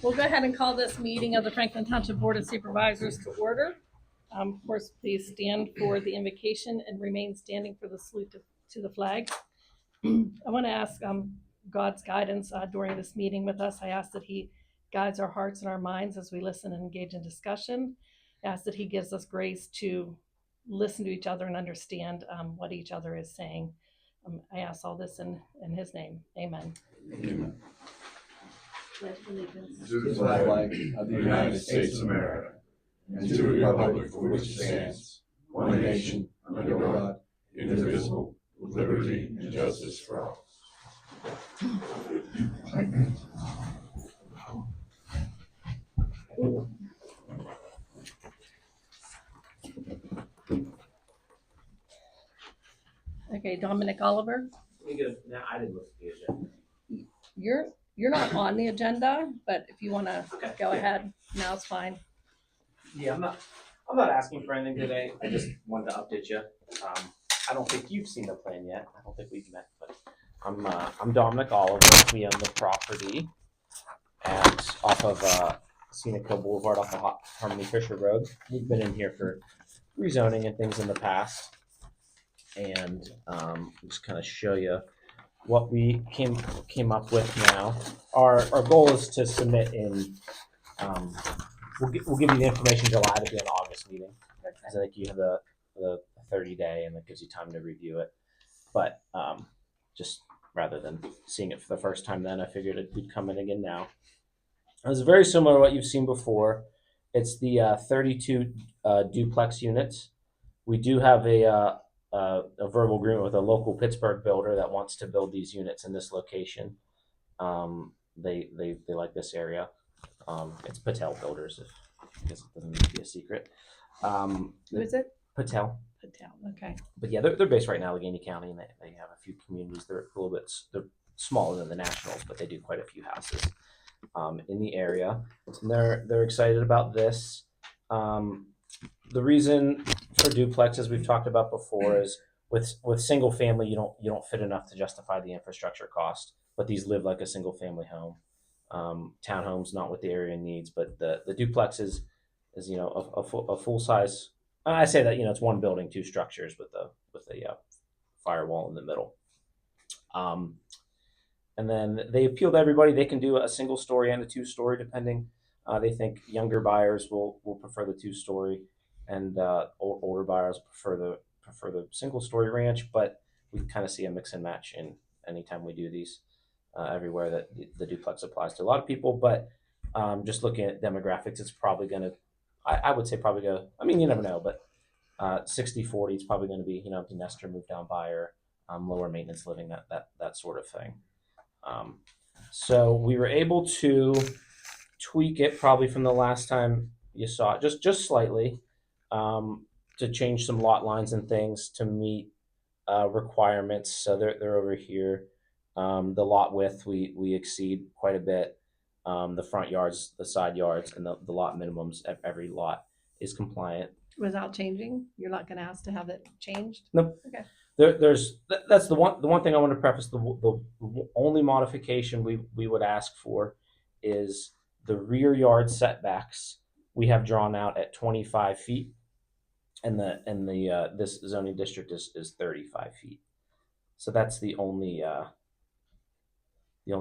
We'll go ahead and call this meeting of the Franklin Township Board of Supervisors to order. Of course, please stand for the invocation and remain standing for the salute to the flag. I want to ask God's guidance during this meeting with us. I ask that He guides our hearts and our minds as we listen and engage in discussion. I ask that He gives us grace to listen to each other and understand what each other is saying. I ask all this in His name. Amen. Amen. Pledge allegiance To the flag of the United States of America, and to the republic for which it stands, one nation, under God, indivisible, with liberty and justice for all. Okay, Dominic Oliver. No, I didn't look at the agenda. You're not on the agenda, but if you want to go ahead, now it's fine. Yeah, I'm not asking for anything today. I just wanted to update you. I don't think you've seen the plan yet. I don't think we've met, but I'm Dominic Oliver. We own the property off of Scenic Hill Boulevard off of Harmony Fisher Road. We've been in here for rezoning and things in the past, and just kind of show you what we came up with now. Our goal is to submit in. We'll give you the information July to be an August meeting. So I think you have the 30-day, and that gives you time to review it. But just rather than seeing it for the first time, then I figured we'd come in again now. It's very similar to what you've seen before. It's the 32 duplex units. We do have a verbal agreement with a local Pittsburgh builder that wants to build these units in this location. They like this area. It's Patel Builders, I guess it doesn't need to be a secret. Who is it? Patel. Okay. But yeah, they're based right in Allegheny County, and they have a few communities. They're a little bit they're smaller than the Nationals, but they do quite a few houses in the area. And they're excited about this. The reason for duplex, as we've talked about before, is with single family, you don't fit enough to justify the infrastructure cost. But these live like a single family home. Townhomes, not what the area needs, but the duplex is a full size. I say that it's one building, two structures with a firewall in the middle. And then they appeal to everybody. They can do a single story and a 2-story, depending. They think younger buyers will prefer the 2-story, and older buyers prefer the single story ranch. But we kind of see a mix and match in anytime we do these. Everywhere that the duplex applies to a lot of people, but just looking at demographics, it's probably going to, I would say probably go, I mean, you never know, but 60-40 is probably going to be, empty nester, move down buyer, lower maintenance living, that sort of thing. So we were able to tweak it probably from the last time you saw it, just slightly, to change some lot lines and things to meet requirements. So they're over here. The lot width we exceed quite a bit. The front yards, the side yards, and the lot minimums of every lot is compliant. Without changing, you're not going to ask to have it changed? Nope. Okay. That's the one thing I want to preface. The only modification we would ask for is the rear yard setbacks. We have drawn out at 25 feet, and this zoning district is 35 feet. So that's the only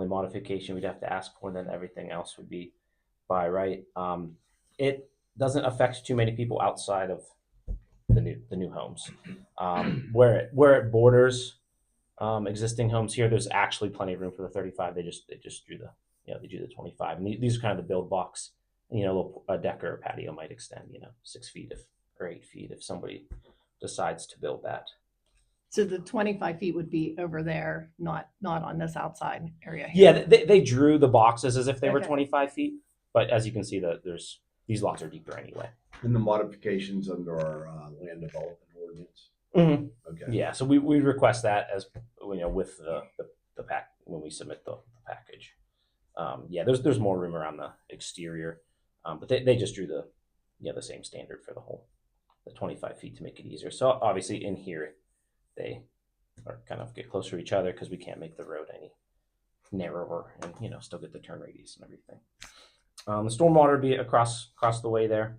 modification we'd have to ask for, and then everything else would be by right. It doesn't affect too many people outside of the new homes. Where it borders existing homes here, there's actually plenty of room for the 35. They just drew they do the 25, and these are kind of the build blocks. And, a deck or a patio might extend 6 feet or 8 feet if somebody decides to build that. So the 25 feet would be over there, not on this outside area here. Yeah, they drew the boxes as if they were Okay. 25 feet, but as you can see, these lots are deeper anyway. And the modifications under our land development ordinance. Mm-hmm. Okay. Yeah, so we request that as with the pack when we submit the package. There's more room around the exterior, but they just drew the same standard for the 25 feet to make it easier. So obviously in here they are kind of get closer to each other because we can't make the road any narrower and still get the turn radius and everything. The stormwater would be across the way there.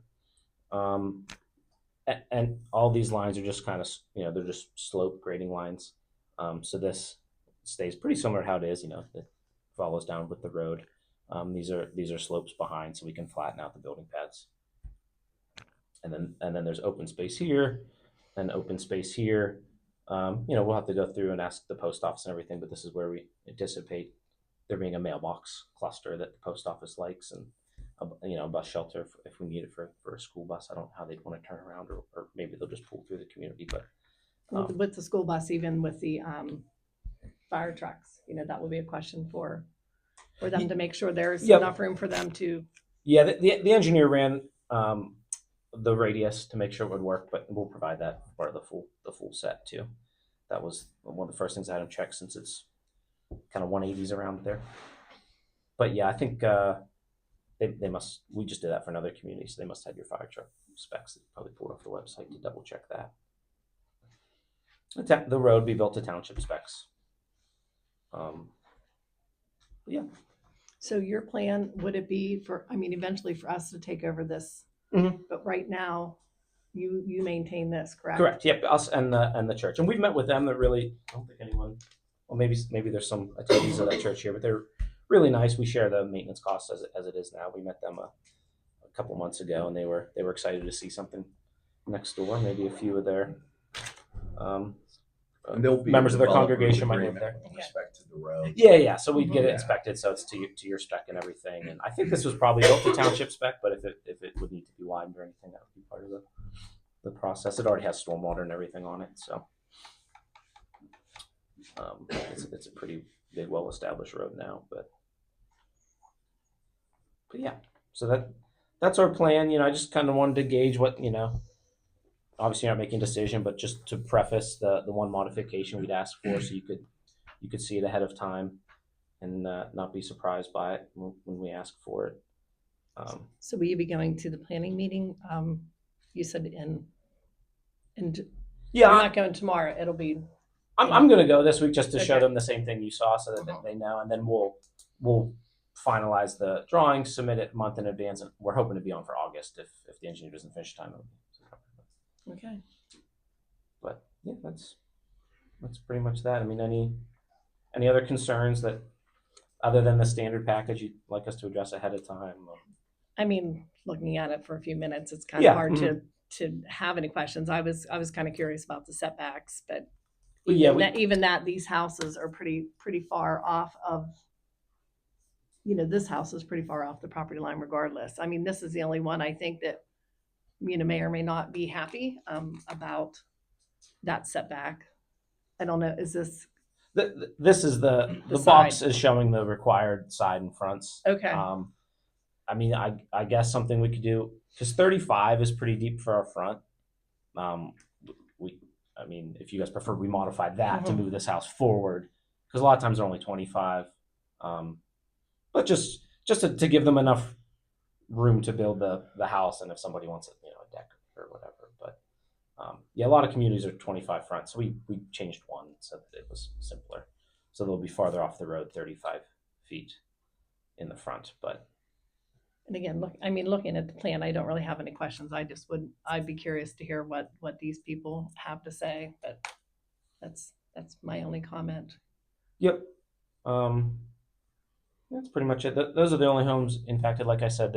And all these lines are just kind of, they're just slope grading lines. So this stays pretty similar to how it is, it follows down with the road. These are slopes behind, so we can flatten out the building pads. And then there's open space here and open space here. We'll have to go through and ask the post office and everything, but this is where we anticipate there being a mailbox cluster that the post office likes, and a bus shelter if we need it for a school bus. I don't know how they'd want to turn around, or maybe they'll just pull through the community. But With the school bus, even with the fire trucks, that would be a question for them to make sure there's Yep. enough room for them to. Yeah, the engineer ran the radius to make sure it would work, but we'll provide that part of the full set too. That was one of the first things I had him check, since it's kind of 180s around there. But yeah, I think they must. We just did that for another community, so they must have your fire truck specs. They probably pulled off the website to double check that. The road be built to township specs. Yeah. So your plan, would it be eventually for us to take over this? Mhm. But right now, you maintain this, correct? Correct. Yep. Us and the church, and we've met with them. They're really. I don't think anyone. Well, maybe there's some attendees of that church here, but they're really nice. We share the maintenance costs as it is now. We met them a couple months ago, and they were excited to see something next door. Maybe a few of their And there'll be members a of their development congregation might live agreement there. with respect to the road. Yeah. So we'd get it Yeah. inspected, so it's to your spec and everything. And I think this was probably built to township spec, but if it would need to be widened or anything, that would be part of the process. It already has stormwater and everything on it, so it's a pretty big, well-established road now. But yeah, so that's our plan. I just kind of wanted to gauge what obviously you're not making a decision, but just to preface the one modification we'd ask for, so you could see it ahead of time and not be surprised by it when we ask for it. So will you be going to the planning meeting? You said and Yeah, you're not going tomorrow. It'll be. I'm going to go this week just to show Okay. them the same thing you saw, so that they know, and then we'll finalize the drawings, submit it a month in advance, and we're hoping to be on for August if the engineer doesn't finish time. Okay. But yeah, that's pretty much that. I mean, any other concerns that, other than the standard package, you'd like us to address ahead of time? Looking at it for a few minutes, it's kind of Yeah, hard to have any questions. I was kind of curious about the setbacks, but Well, yeah, even that these houses are pretty far off of. This house is pretty far off the property line regardless. This is the only one I think that may or may not be happy about that setback. I don't know. Is this this is the The box side. is showing the required side and fronts. okay? I guess something we could do, because 35 is pretty deep for our front. If you guys prefer, we modify that to Mhm. move this house forward, because a lot of times they're only 25. But just to give them enough room to build the house, and if somebody wants a deck or whatever. But a lot of communities are 25 front, so we changed one so that it was simpler. So they'll be farther off the road, 35 feet in the front. But And again, looking at the plan, I don't really have any questions. I'd be curious to hear what these people have to say, but that's my only comment. yep, that's pretty much it. Those are the only homes impacted. Like I said,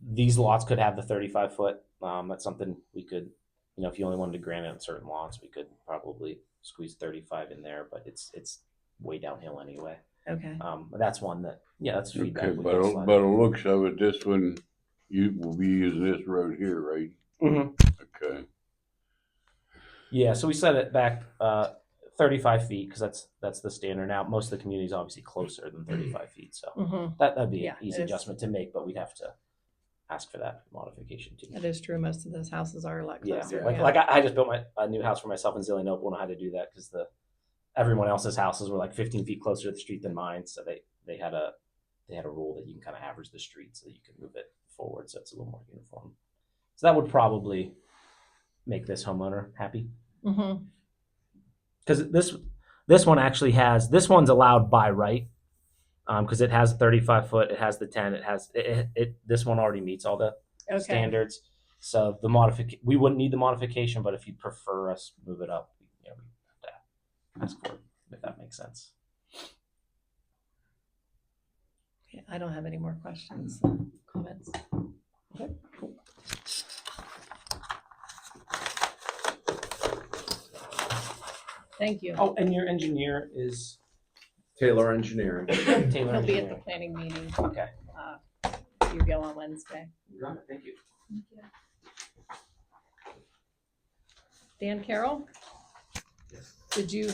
these lots could have the 35 foot. That's something we could, if you only wanted to grant it on certain lots, we could probably squeeze 35 in there, but it's way downhill anyway. Okay. That's one that, that's feedback. Okay, we by can the slide. looks of it, this one, you will be using this road here, right? Mhm. Okay. Yeah, so we set it back 35 feet, because that's the standard. Now, most of the community is obviously closer than 35 feet, so Mm-hmm. that'd be Yeah, an easy it is. adjustment to make, but we'd have to ask for that modification too. That is true. Most of those houses are a lot Yeah, closer. like I just built a new house for myself in Zillionople, and I had to do that because everyone else's houses were like 15 feet closer to the street than mine, so they had a rule that you can kind of average the street so you can move it forward, so it's a little more uniform. So that would probably make this homeowner happy, Mm-hmm. because this one actually has, this one's allowed by right, Because it has 35 foot, it has the 10, this one already meets all the Okay, standards. So we wouldn't need the modification, but if you prefer us move it up, we have to ask for it, if that makes sense. I don't have any more questions, comments. Okay. Thank you. Oh, and your engineer is Taylor Engineering. Taylor He'll be at the Engineering. planning meeting. Okay. You go on Wednesday. Got it. Thank you. Dan Carroll? Yes. Did you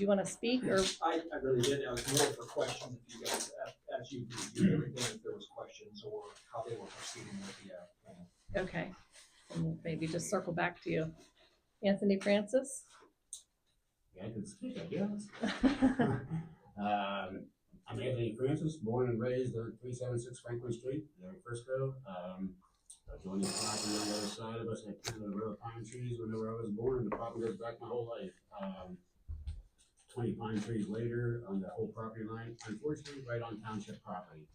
want to speak or? I really did. I was more for questions if you guys, as you reviewed everything, if there was questions or how they were proceeding with the plan. Okay, and we'll maybe just circle back to you. Anthony Francis? Yeah, I can speak, I guess. I'm Anthony Francis, born and raised on 376 Franklin Street, there in Frisco. I joined the property on the other side of us. I planted a row of pine trees whenever I was born, and the property goes back my whole life. 20 pine trees later on the whole property line, unfortunately, right on township property.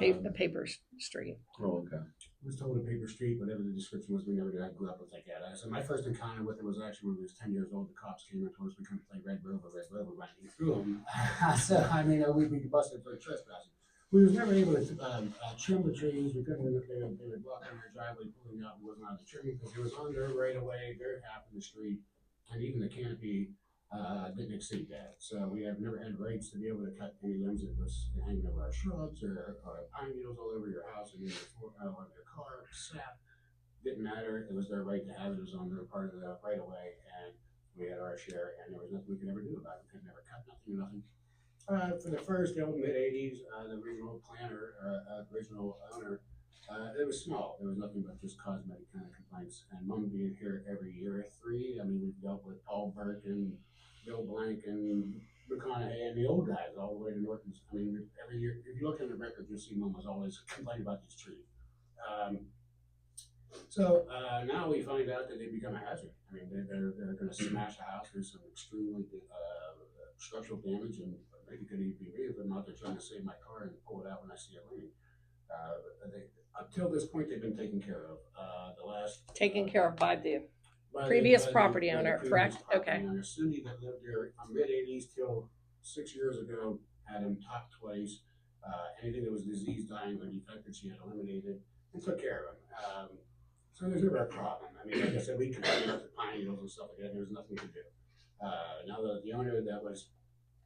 The paper street. Oh, okay. Was told a paper street, whatever the description was, we never did. I grew up with like that. So my first encounter with it was actually when we was 10 years old. The cops came and told us we couldn't play Red Rover, running through them. So, I mean, we'd be busted for trespassing. We was never able to trim the trees. We couldn't, they would block on their driveway, pulling out, and wasn't allowed to trim because it was on their right of way, their half of the street, and even the canopy didn't exceed that. So we have never had rights to be able to cut any limbs that was hanging over our shrubs or pine needles all over your house and in on your car, sap. Didn't matter. It was their right to have it. It was on their part of the right of way, and we had our share, and there was nothing we could ever do about it. We could never cut nothing. For the first mid 80s, the original planner, original owner, it was small. There was nothing but just cosmetic kind of complaints. And Mom being here every year, 3. I mean, we've dealt with Paul Burke and Bill Blank and McConaughey and the old guys all the way to Norton's. I mean, every year, if you look in the records, you'll see Mom was always complaining about these trees. So now we find out that they become a hazard. I mean, they're going to smash a house. There's some extremely structural damage, and maybe could even be me if I'm out there trying to save my car and pull it out when I see it leaning. Until this point, they've been taken care of. Taken care of by the by previous the property owner, previous correct? property Okay. owner. Cindy that lived there from mid 80s till 6 years ago had him topped twice. Anything that was disease, dying, or defected, she had eliminated and took care of him. So there's never a problem. I mean, like I said, we complained about the pine needles and stuff like that. There was nothing to do. Now the owner that was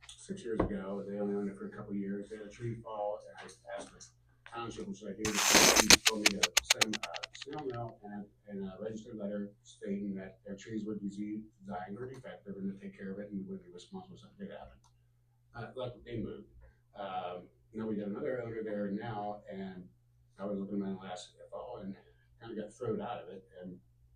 6 years ago, they only owned it for a couple of years. They had a tree fall, and I asked the township, which I do, told me to send a snail mail and a registered letter stating that their trees were diseased, dying, or defective, and to take care of it, and we would be responsible if something did happen. Luckily, they moved. Now we got another owner there now, and I was looking at it last fall and kind of got thrown out of it. And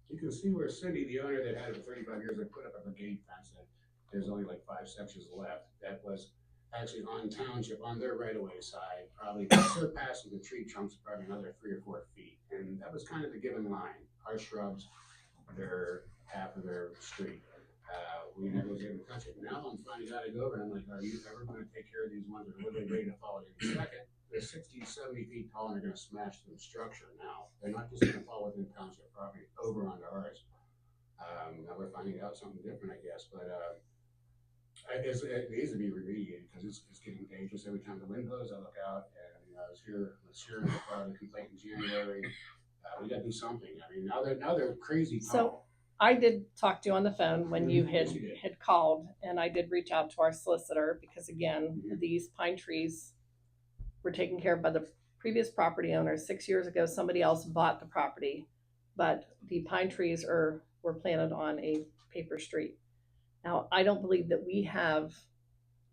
you can see where Cindy, the owner that had it for 35 years, they put up a brigade fence, and there's only like 5 sections left. That was actually on township, on their right-of-way side, probably surpassing the tree trunks probably another 3 or 4 feet. And that was kind of the given line. Our shrubs, they're half of their street. We never was able to touch it. Now I'm finding out, I go over and I'm like, are you ever going to take care of these ones that are literally ready to fall in a second? They're 60, 70 feet tall and they're going to smash through the structure now. They're not just going to fall within township property over onto ours. Now we're finding out something different, I guess, but I guess it needs to be remediated because it's getting dangerous. Every time the wind blows, I look out and I was here with Sharon about a complaint in January. We got to do something. I mean, now they're crazy tall. So I did talk to you on the phone when you Yes, you did. had called, and I did reach out to our solicitor because again, these pine trees were taken care of by the previous property owner. 6 years ago, somebody else bought the property, but the pine trees were planted on a paper street. Now, I don't believe that we have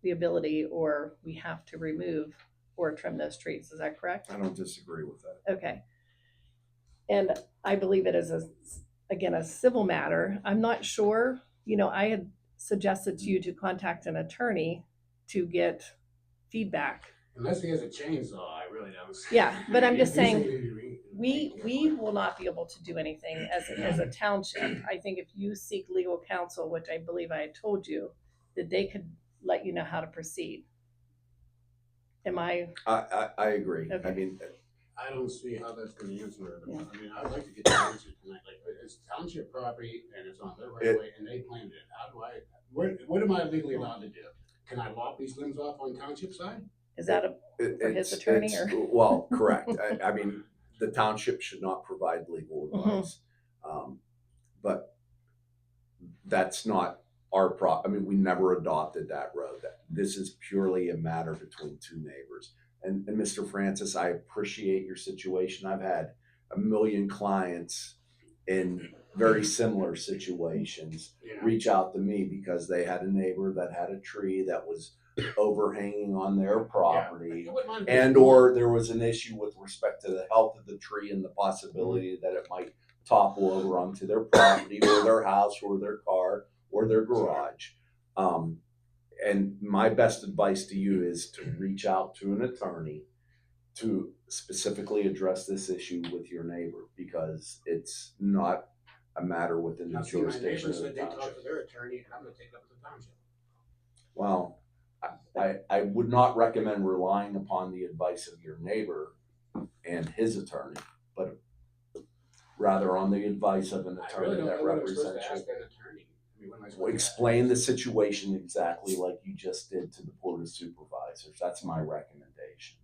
the ability or we have to remove or trim those trees. Is that correct? I don't disagree with that. Okay. And I believe it is again, a civil matter. I'm not sure, I had suggested to you to contact an attorney to get feedback. Unless he has a chainsaw, I really don't. Yeah, but I'm just saying, we will not be able to do anything as a township. I think if you seek legal counsel, which I believe I had told you, that they could let you know how to proceed. Am I, I agree. I Okay. mean, I don't see how that's gonna answer it. Yeah. I mean, I'd like to get the answer tonight, like, it's township property and it's on their right of way and they planned it. How do I, what am I legally allowed to do? Can I lop these limbs off on township side? is that for his attorney, or? Well, correct. I mean, the township should not provide legal Mm-hmm. advice. But that's not our I mean, we never adopted that road. This is purely a matter between two neighbors. And Mr. Francis, I appreciate your situation. I've had a million clients in very similar situations Yeah. reach out to me because they had a neighbor that had a tree that was overhanging on their property, I wouldn't mind and or there was an issue with respect to the health of the tree and the possibility that it might topple over onto their property or their house or their car or their garage. And my best advice to you is to reach out to an attorney to specifically address this issue with your neighbor, because it's not a matter within the Now, see, my neighbor jurisdiction of the said they talked township. to their attorney and I'm gonna take it up with the township. Well, I would not recommend relying upon the advice of your neighbor and his attorney, but rather on the advice of an I attorney really don't that know what I'm supposed represents to you. ask an attorney. I mean, what am I supposed to Explain the ask? situation exactly like you just did to the Board of Supervisors. That's my recommendation.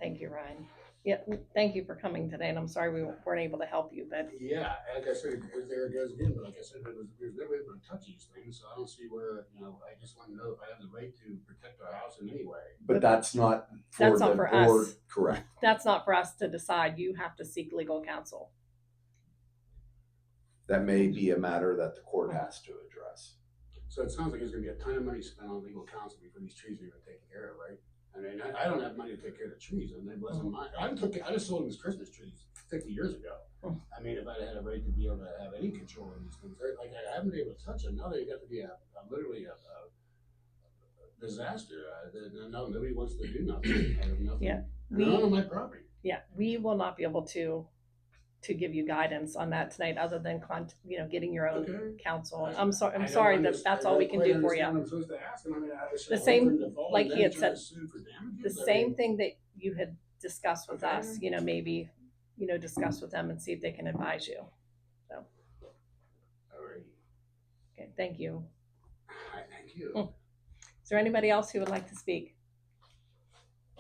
Thank you, Ryan. Yeah, thank you for coming today, and I'm sorry we weren't able to help you, but Yeah, like I said, there it goes again, but like I said, there's never able to touch these things, so I don't see where, I just wanna know if I have the right to protect our house in any way. But that's not for That's the not for board. us. Correct. that's not for us to decide. You have to seek legal counsel. That may be a matter that the court has to address. So it sounds like there's gonna be a ton of money spent on legal counsel before these trees are even taken care of, right? I mean, I don't have money to take care of the trees, and it wasn't mine. I just sold them as Christmas trees 50 years ago. I mean, if I'd had a right to be able to have any control of these things, like I haven't been able to touch them. Now they got to be literally a disaster. No, nobody wants to do nothing. I have nothing. Yeah, They're not on my property. Yeah, we will not be able to give you guidance on that tonight, other than getting your own Okay. counsel. I I'm don't sorry that that's all we I can don't do for quite understand you. what I'm supposed to ask them. I mean, The same, like he had said, said, the same thing that you had discussed with us. Maybe discuss with them and see if they can advise you. All right. Okay, thank you. Thank you. Is there anybody else who would like to speak?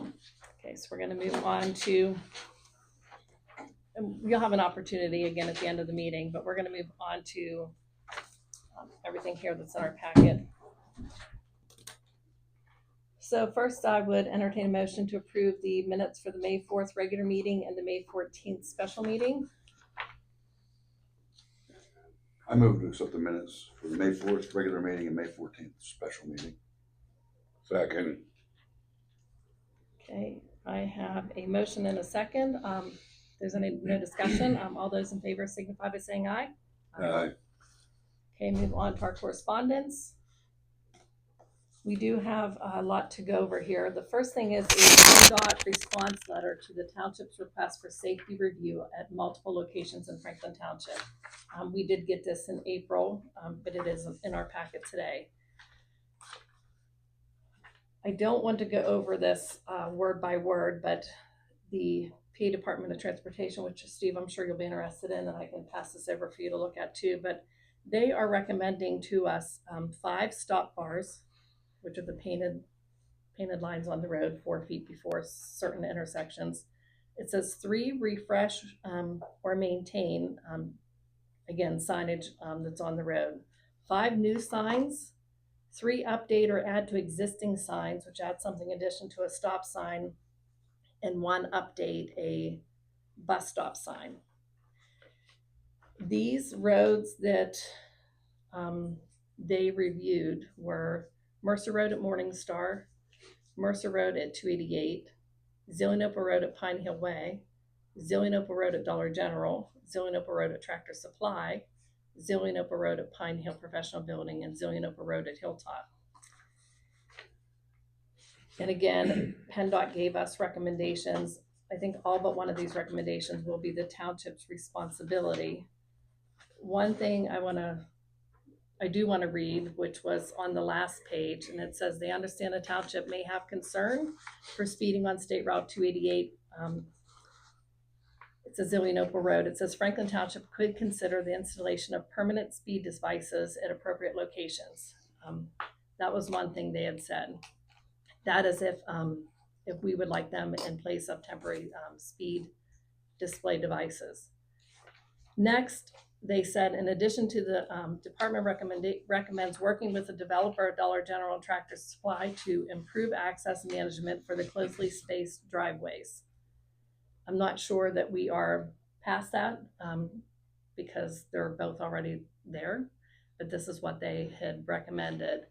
Okay, so we're going to move on to, and you'll have an opportunity again at the end of the meeting, but we're going to move on to everything here that's in our packet. So first, I would entertain a motion to approve the minutes for the May 4th regular meeting and the May 14th special meeting. I move to accept the minutes for the May 4th regular meeting and May 14th special meeting. Second. Okay, I have a motion and a second. There's no discussion. All those in favor signify by saying aye. Aye. Okay, move on to our correspondence. We do have a lot to go over here. The first thing is a PennDOT response letter to the township's request for safety review at multiple locations in Franklin Township. We did get this in April, but it is in our packet today. I don't want to go over this word by word, but the PA Department of Transportation, which Steve, I'm sure you'll be interested in, and I can pass this over for you to look at too, but they are recommending to us 5 stop bars, which are the painted lines on the road 4 feet before certain intersections. It says 3 refresh or maintain, again, signage that's on the road. 5 new signs, 3 update or add to existing signs, which adds something in addition to a stop sign, and 1 update a bus stop sign. These roads that they reviewed were Mercer Road at Morningstar, Mercer Road at 288, Zillionopa Road at Pine Hill Way, Zillionopa Road at Dollar General, Zillionopa Road at Tractor Supply, Zillionopa Road at Pine Hill Professional Building, and Zillionopa Road at Hilltop. And again, PennDOT gave us recommendations. I think all but one of these recommendations will be the township's responsibility. One thing I want to I do want to read, which was on the last page, and it says, they understand the township may have concern for speeding on State Route 288. It's a Zillionople Road. It says Franklin Township could consider the installation of permanent speed devices at appropriate locations. That was one thing they had said. That is if we would like them in place of temporary speed display devices. Next, they said, in addition to the department recommends working with the developer, Dollar General and Tractor Supply to improve access management for the closely spaced driveways. I'm not sure that we are past that because they're both already there, but this is what they had recommended.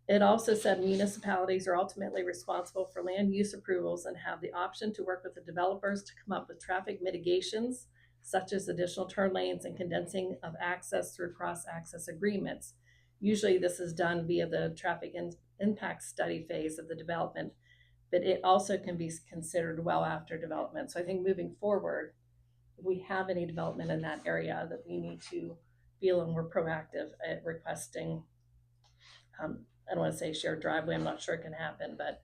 It also said municipalities are ultimately responsible for land use approvals and have the option to work with the developers to come up with traffic mitigations, such as additional turn lanes and condensing of access through cross-access agreements. Usually this is done via the traffic impact study phase of the development, but it also can be considered well after development. So I think moving forward, if we have any development in that area, that we need to feel and we're proactive at requesting, I don't want to say shared driveway, I'm not sure it can happen, but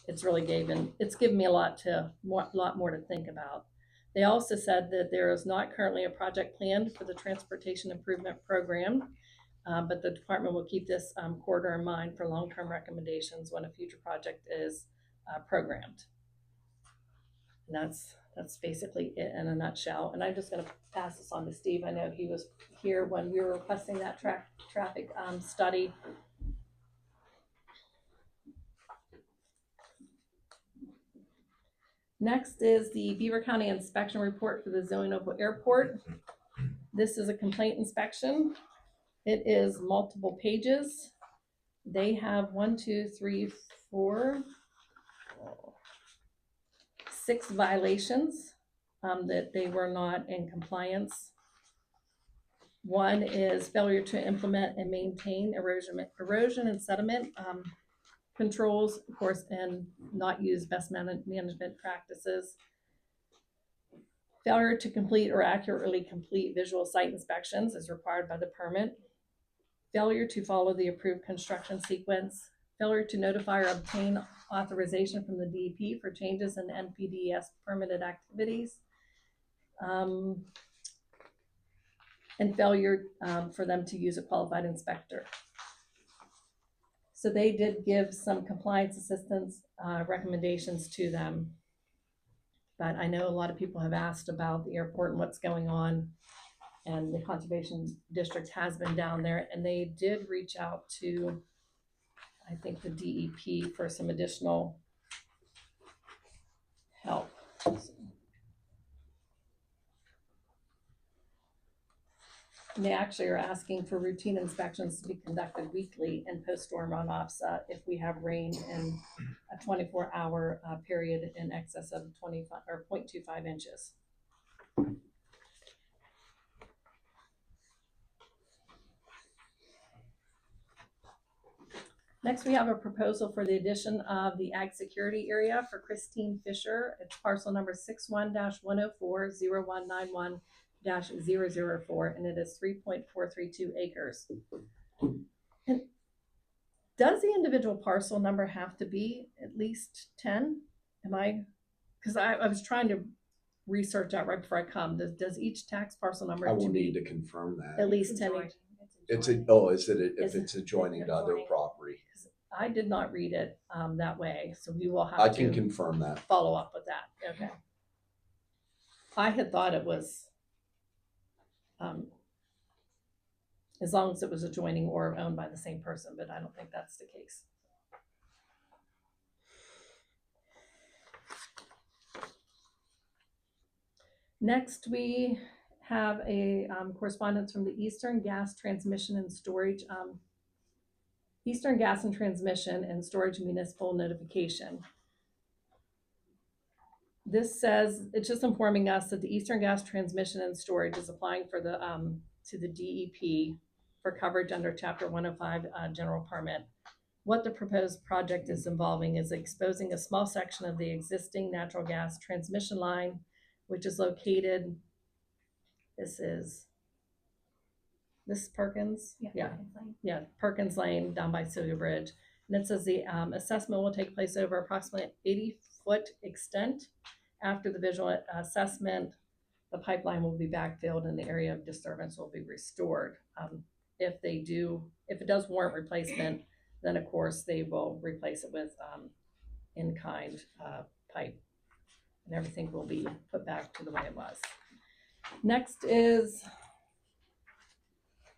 it's really given me a lot more to think about. They also said that there is not currently a project planned for the transportation improvement program, but the department will keep this corridor in mind for long-term recommendations when a future project is programmed. And that's basically it in a nutshell. And I'm just going to pass this on to Steve. I know he was here when we were requesting that traffic study. Next is the Beaver County inspection report for the Zillionople Airport. This is a complaint inspection. It is multiple pages. They have 6 violations that they were not in compliance. One is failure to implement and maintain erosion and sediment controls, of course, and not use best management practices. Failure to complete or accurately complete visual site inspections as required by the permit. Failure to follow the approved construction sequence. Failure to notify or obtain authorization from the DEP for changes in NPDES permitted activities. And failure for them to use a qualified inspector. So they did give some compliance assistance recommendations to them. But I know a lot of people have asked about the airport and what's going on. And the Conservation District has been down there, and they did reach out to, I think, the DEP for some additional help. And they actually are asking for routine inspections to be conducted weekly and post-storm runoffs if we have rain in a 24-hour period in excess of 25 or 0.25 inches. Next, we have a proposal for the addition of the ag security area for Christine Fisher. It's parcel number 61-104-0191-004, and it is 3.432 acres. And does the individual parcel number have to be at least 10? Because I was trying to research out right before I come. Does each tax parcel number I will to need be to confirm that. at least 10? If it's adjoining to other property? I did not read it that way, so we will have I to can confirm that. follow up with that. Okay. I had thought it was as long as it was adjoining or owned by the same person, but I don't think that's the case. Next, we have a correspondence from the Eastern Gas Transmission and Storage Eastern Gas and Transmission and Storage Municipal Notification. This says, it's just informing us that the Eastern Gas Transmission and Storage is applying for the to the DEP for coverage under Chapter 105 general permit. What the proposed project is involving is exposing a small section of the existing natural gas transmission line, which is located, this This is Perkins? Yeah. Perkins Lane. Yeah, Perkins Lane down by Celia Bridge. And it says the assessment will take place over approximately 80-foot extent. After the visual assessment, the pipeline will be backfilled and the area of disturbance will be restored. If it does warrant replacement, then of course they will replace it with in-kind pipe. And everything will be put back to the way it was. Next is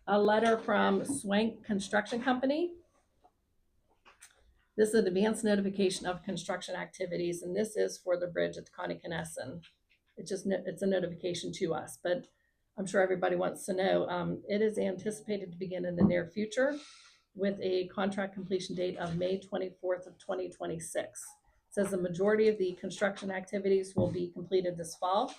a letter from Swank Construction Company. This is an advance notification of construction activities, and this is for the bridge at the Connie-Connessen. It's a notification to us, but I'm sure everybody wants to know. It is anticipated to begin in the near future with a contract completion date of May 24th of 2026. It says the majority of the construction activities will be completed this fall.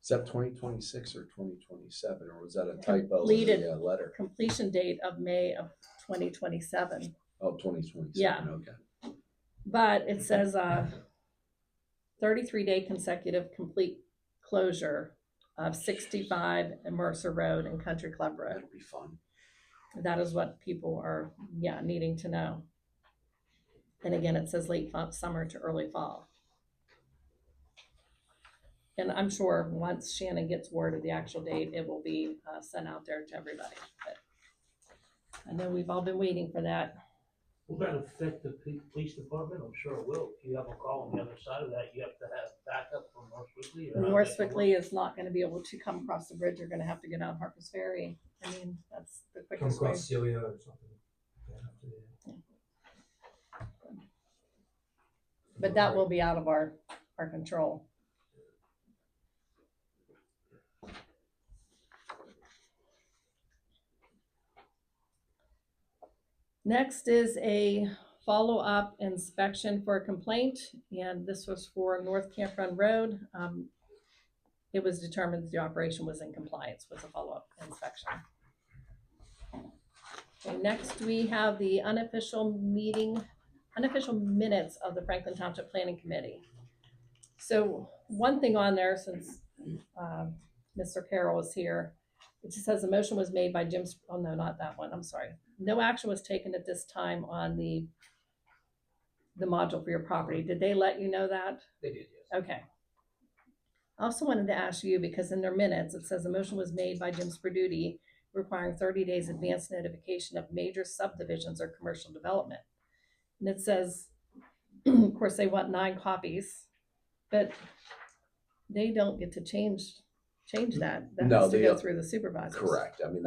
Is that 2026 or 2027, or was that a typo in Completed. the letter? Completion date of May of 2027. Oh, 2027, Yeah. okay. But it says 33-day consecutive complete closure of 65 Mercer Road and Country Club Road. That'll be fun. That is what people are, needing to know. And again, it says late summer to early fall. And I'm sure once Shannon gets word of the actual date, it will be sent out there to everybody. But I know we've all been waiting for that. Will that affect the police department? I'm sure it will. If you have a call on the other side of that, you have to have backup from North Wickley. or how North does that work? Wickley is not going to be able to come across the bridge. You're going to have to get out Harper's Ferry. I mean, that's the Come quickest way. across Celia or something. But that will be out of our control. Next is a follow-up inspection for a complaint, and this was for North Camp Run Road. It was determined that the operation was in compliance with a follow-up inspection. Okay, next we have the unofficial minutes of the Franklin Township Planning Committee. So one thing on there, since Mr. Carroll is here, it just says a motion was made by Jim, oh no, not that one, I'm sorry. No action was taken at this time on the module for your property. Did they let you know that? They did, yes. Okay. I also wanted to ask you, because in their minutes, it says a motion was made by Jim Sperduti requiring 30 days advance notification of major subdivisions or commercial development. And it says, of course, they want 9 copies, but they don't get to change that. That No, has to they go don't. through the supervisors. Correct. I mean,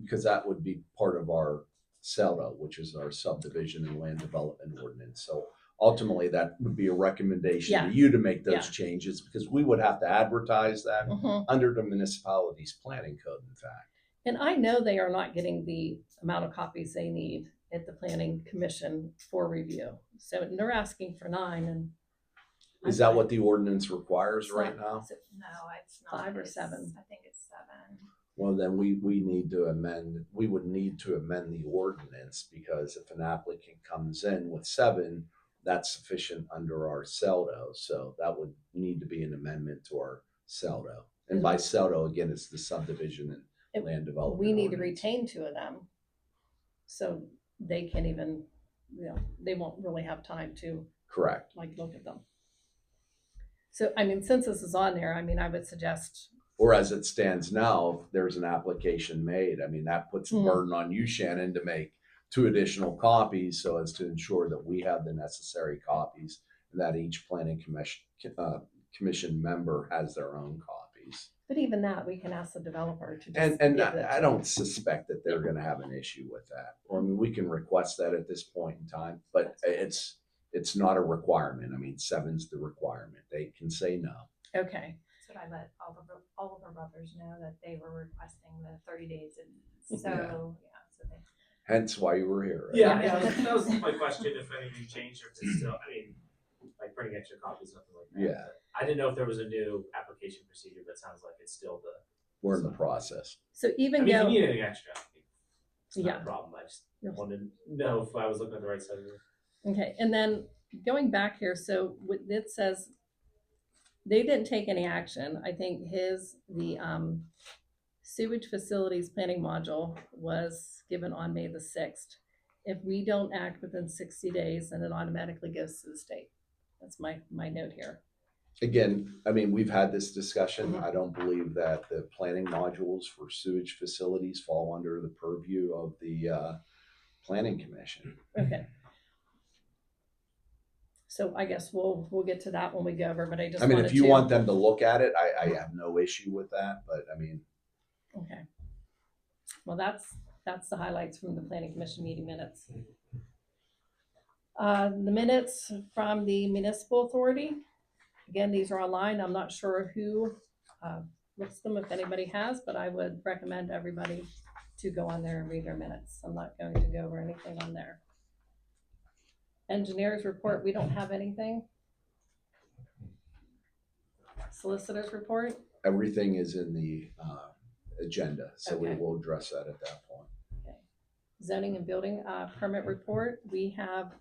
because that would be part of our SELDA, which is our subdivision and land development ordinance. So ultimately, that would be a recommendation Yeah. to you to make those Yeah. changes, because we would have to advertise that Mhm. under the municipality's planning code, in fact. And I know they are not getting the amount of copies they need at the planning commission for review. So they're asking for 9, and Is that what the ordinance requires It's right not- now? is it No, it's not. 5 or It's- 7? I think it's 7. Well, then we need to amend, we would need to amend the ordinance, because if an applicant comes in with 7, that's sufficient under our CELDO. So that would need to be an amendment to our CELDO. And by CELDO, again, it's the subdivision and It- land development. We need to ordinance. retain 2 of them. So they can't even, they won't really have time to Correct. look at them. So, I mean, since this is on there, I mean, I would suggest, Or as it stands now, if there's an application made, I mean, that puts a Mhm. burden on you, Shannon, to make 2 additional copies so as to ensure that we have the necessary copies and that each planning commission member has their own copies. but even that, we can ask the developer to just. And give it I to don't them. suspect that they're gonna have an issue with that. I mean, we can request that at this point in time, but it's not a requirement. I mean, 7's the requirement. They can say no. Okay, That's what I let all of our brothers know, that they were requesting the 30 days. And so, Yeah. so they. Hence why you were here, right? Yeah, that was my question, if anything changed, or if it's still, I mean, like printing extra copies, nothing like that. Yeah. But I didn't know if there was a new application procedure, but it sounds like it's still the, We're in the process. so I even mean, if you though, need anything extra, it's not Yeah. a problem. I just Yes. wanted to know if I was looking at the right side of it. okay, and then going back here, so it says they didn't take any action. I think sewage facilities planning module was given on May the 6th. If we don't act within 60 days, then it automatically goes to the state. That's my note here. Again, I mean, we've had this discussion. I don't believe that the planning modules for sewage facilities fall under the purview of the planning commission. Okay. So I guess we'll get to that when we go over, but I just I mean, wanted if you to- want them to look at it, I have no issue with that, but I mean, Okay. Well, that's the highlights from the planning commission meeting minutes. The minutes from the municipal authority. Again, these are online. I'm not sure who looks them, if anybody has, but I would recommend everybody to go on there and read their minutes. I'm not going to go over anything on there. Engineers report, we don't have anything. Solicitors report. everything is in the agenda, so we Okay. will address that at that point. Zoning and building permit report. We have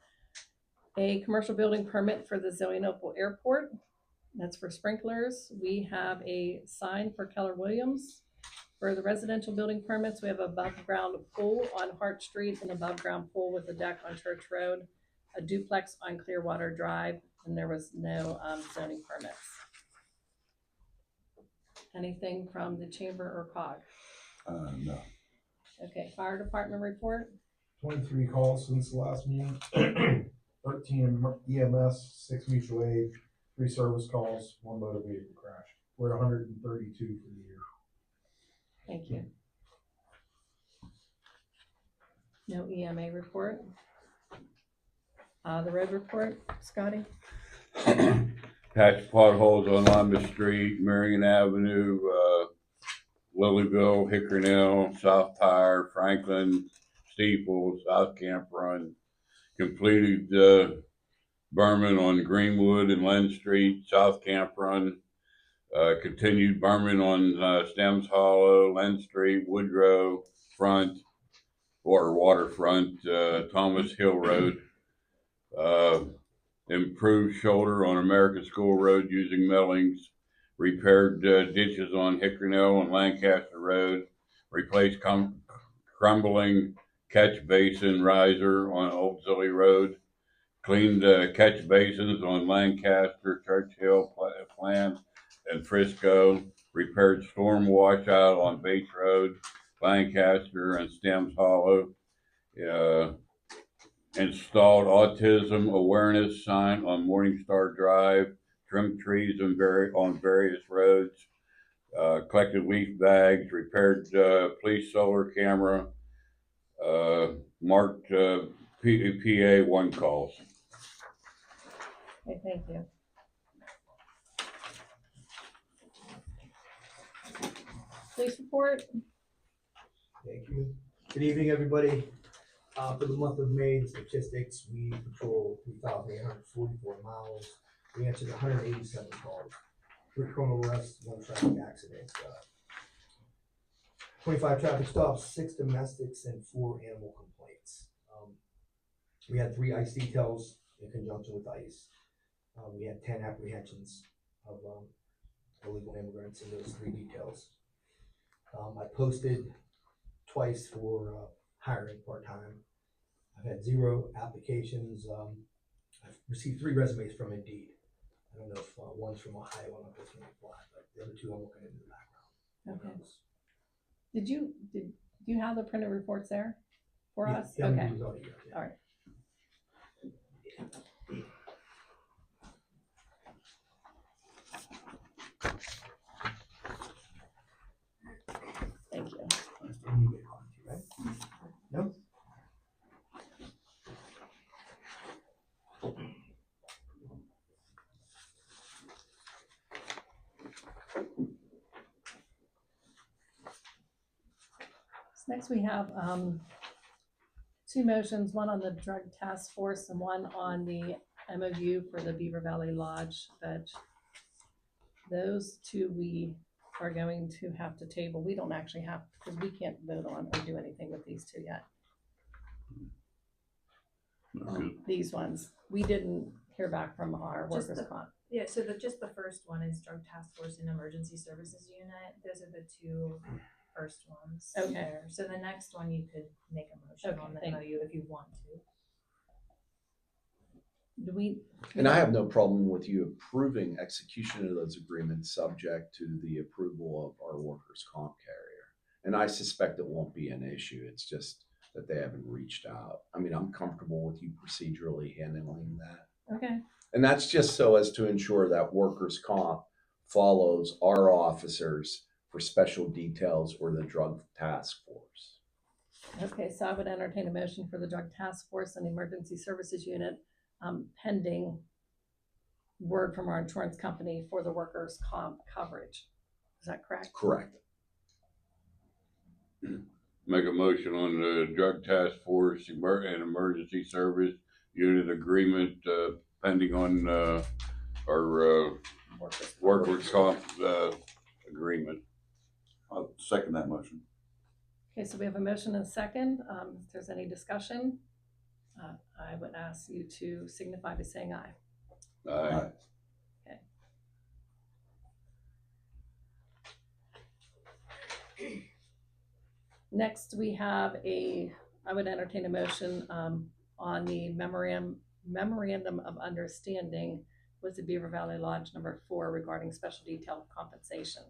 a commercial building permit for the Zionopel Airport. That's for sprinklers. We have a sign for Keller Williams. For the residential building permits, we have above ground pool on Hart Street, an above ground pool with a deck on Church Road, a duplex on Clearwater Drive, and there was no zoning permits. Anything from the chamber or COG? No. Okay, fire department report. 23 calls since the last meeting, 13 EMS, 6 mutual aid, 3 service calls, 1 motor vehicle crash. We're at 132 for the year. Thank you. No EMA report. The road report, Scotty? Patch potholes on Lima Street, Marion Avenue, Lilyville, Hickornell, South Tire, Franklin, Steeple, South Camp Run. Completed Berman on Greenwood and Len Street, South Camp Run. Continued Berman on Stems Hollow, Len Street, Woodrow Front, or Waterfront, Thomas Hill Road. Improved shoulder on American School Road using millings. Repaired ditches on Hickornell and Lancaster Road. Replaced crumbling catch basin riser on Old Zilly Road. Cleaned catch basins on Lancaster, Churchill, Plant, and Frisco. Repaired storm washout on Bates Road, Lancaster, and Stems Hollow. Installed autism awareness sign on Morningstar Drive. Trimmed trees on various roads. Collected leaf bags. Repaired police solar camera. Marked PA 1 calls. Okay, thank you. Police report. Thank you. Good evening, everybody. For the month of May, the statistics, we patrolled 3,844 miles. We answered 187 calls. 3 criminal arrests, 1 traffic accident. 25 traffic stops, 6 domestics, and 4 animal complaints. We had 3 ICE details in conjunction with ICE. We had 10 apprehensions of illegal immigrants in those 3 details. I posted twice for hiring part-time. I've had 0 applications. I've received 3 resumes from Indeed. I don't know if one's from Ohio, I don't know if it's going to apply, but the other 2 I'm looking into the background. Okay. Did you have the printed reports there for Yeah, us? yeah, Okay. Indeed's already here, yeah. All right. Thank you. And you get caught too, right? No? So next we have 2 motions, one on the drug task force and one on the MOU for the Beaver Valley Lodge veg. Those 2 we are going to have to table. We don't actually have, because we can't vote on or do anything with these 2 yet. These ones, we didn't hear back from our Just workers' the- comp. Yeah, so just the first one is Drug Task Force and Emergency Services Unit. Those are the 2 first ones. Okay. there. So the next one, you could make a motion Okay, on the thank MOU if you want to. Do we? And I have no problem with you approving execution of those agreements subject to the approval of our workers' comp carrier. And I suspect it won't be an issue. It's just that they haven't reached out. I mean, I'm comfortable with you procedurally handling that. Okay, And that's just so as to ensure that workers' comp follows our officers for special details or the drug task force. okay, so I would entertain a motion for the Drug Task Force and Emergency Services Unit, pending word from our insurance company for the workers' comp coverage. Is that correct? Correct. Make a motion on the Drug Task Force and Emergency Service Unit Agreement, pending on, our, workers' comp, agreement. I'll second that motion. Okay, so we have a motion and a second. If there's any discussion, I would ask you to signify by saying aye. Aye. Next, we have I would entertain a motion on the memorandum of understanding with the Beaver Valley Lodge number 4 regarding special detail compensation.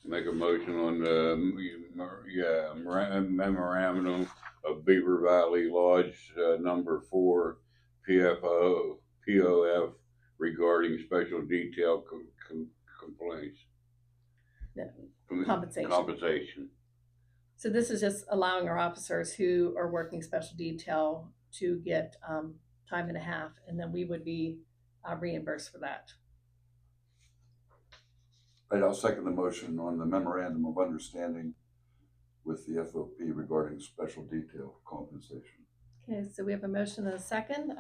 Make a motion on the, memorandum of Beaver Valley Lodge, number 4, POF regarding special detail complaints. Yeah, compensation. Compensation. So this is just allowing our officers who are working special detail to get time and a half, and then we would be reimbursed for that. Right, I'll second the motion on the memorandum of understanding with the FOP regarding special detail compensation. Okay, so we have a motion and a second.